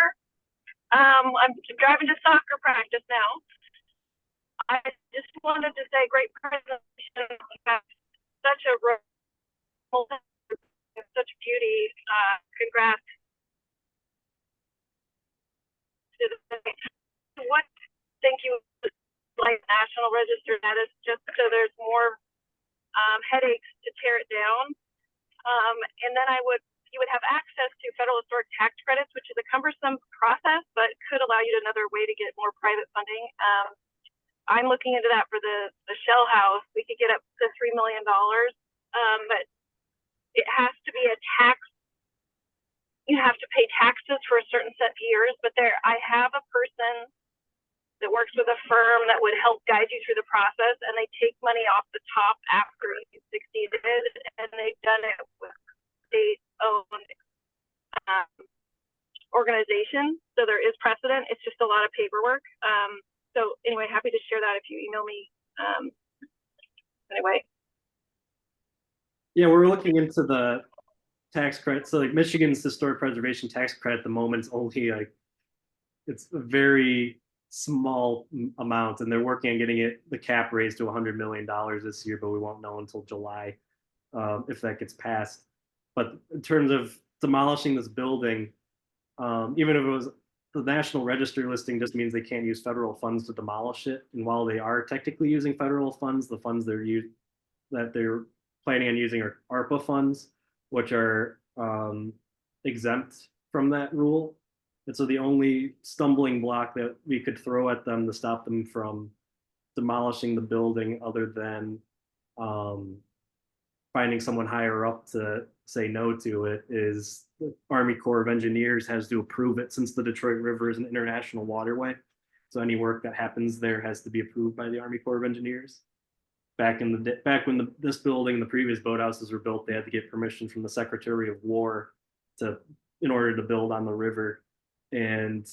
I'm driving to soccer practice now. I just wanted to say great presentation. Such a such beauty. Congrats. Thank you, like National Register. That is just so there's more headaches to tear it down. And then you would have access to federal historic tax credits, which is a cumbersome process, but could allow you another way to get more private funding. I'm looking into that for the Shell House. We could get up to $3 million, but it has to be a tax. You have to pay taxes for a certain set of years. But I have a person that works with a firm that would help guide you through the process, and they take money off the top after you succeeded, and they've done it with state-owned organizations. So there is precedent. It's just a lot of paperwork. So anyway, happy to share that if you email me. Anyway. Yeah, we're looking into the tax credit. So like Michigan's historic preservation tax credit at the moment's only like, it's a very small amount, and they're working on getting the cap raised to $100 million this year, but we won't know until July if that gets passed. But in terms of demolishing this building, even if it was the National Register listing, just means they can't use federal funds to demolish it. And while they are technically using federal funds, the funds that they're planning on using are ARPA funds, which are exempt from that rule. And so the only stumbling block that we could throw at them to stop them from demolishing the building, other than finding someone higher up to say no to it, is the Army Corps of Engineers has to approve it, since the Detroit River is an international waterway. So any work that happens there has to be approved by the Army Corps of Engineers. Back when this building and the previous boathouses were built, they had to get permission from the Secretary of War in order to build on the river. And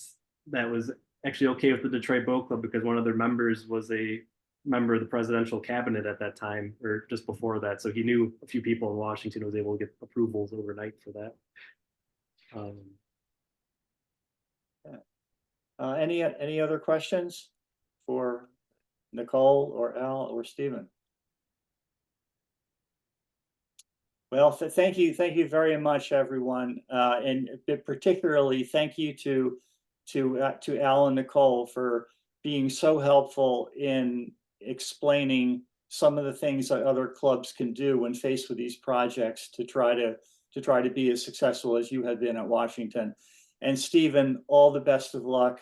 that was actually okay with the Detroit Boat Club, because one of their members was a member of the presidential cabinet at that time, or just before that. So he knew a few people in Washington, was able to get approvals overnight for that. Any other questions for Nicole or Al or Stephen? Well, thank you very much, everyone, and particularly thank you to Al and Nicole for being so helpful in explaining some of the things that other clubs can do when faced with these projects to try to be as successful as you have been at Washington. And Stephen, all the best of luck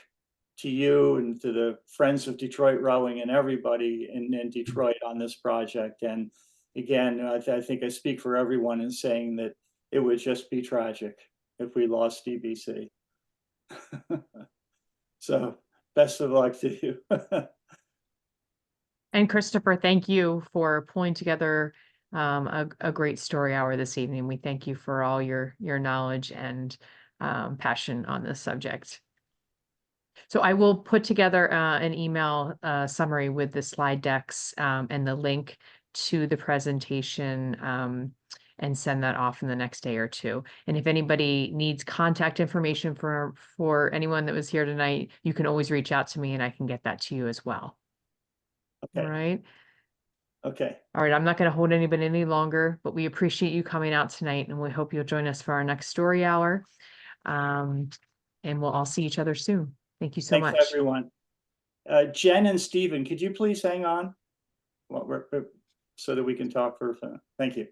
to you and to the Friends of Detroit Rowing and everybody in Detroit on this project. And again, I think I speak for everyone in saying that it would just be tragic if we lost DBC. So best of luck to you. And Christopher, thank you for pulling together a great story hour this evening. We thank you for all your knowledge and passion on this subject. So I will put together an email summary with the slide decks and the link to the presentation and send that off in the next day or two. And if anybody needs contact information for anyone that was here tonight, you can always reach out to me and I can get that to you as well. Okay. All right. Okay. All right. I'm not going to hold anybody any longer, but we appreciate you coming out tonight, and we hope you'll join us for our next story hour. And we'll all see each other soon. Thank you so much. Thanks, everyone. Jen and Stephen, could you please hang on so that we can talk for a minute? Thank you.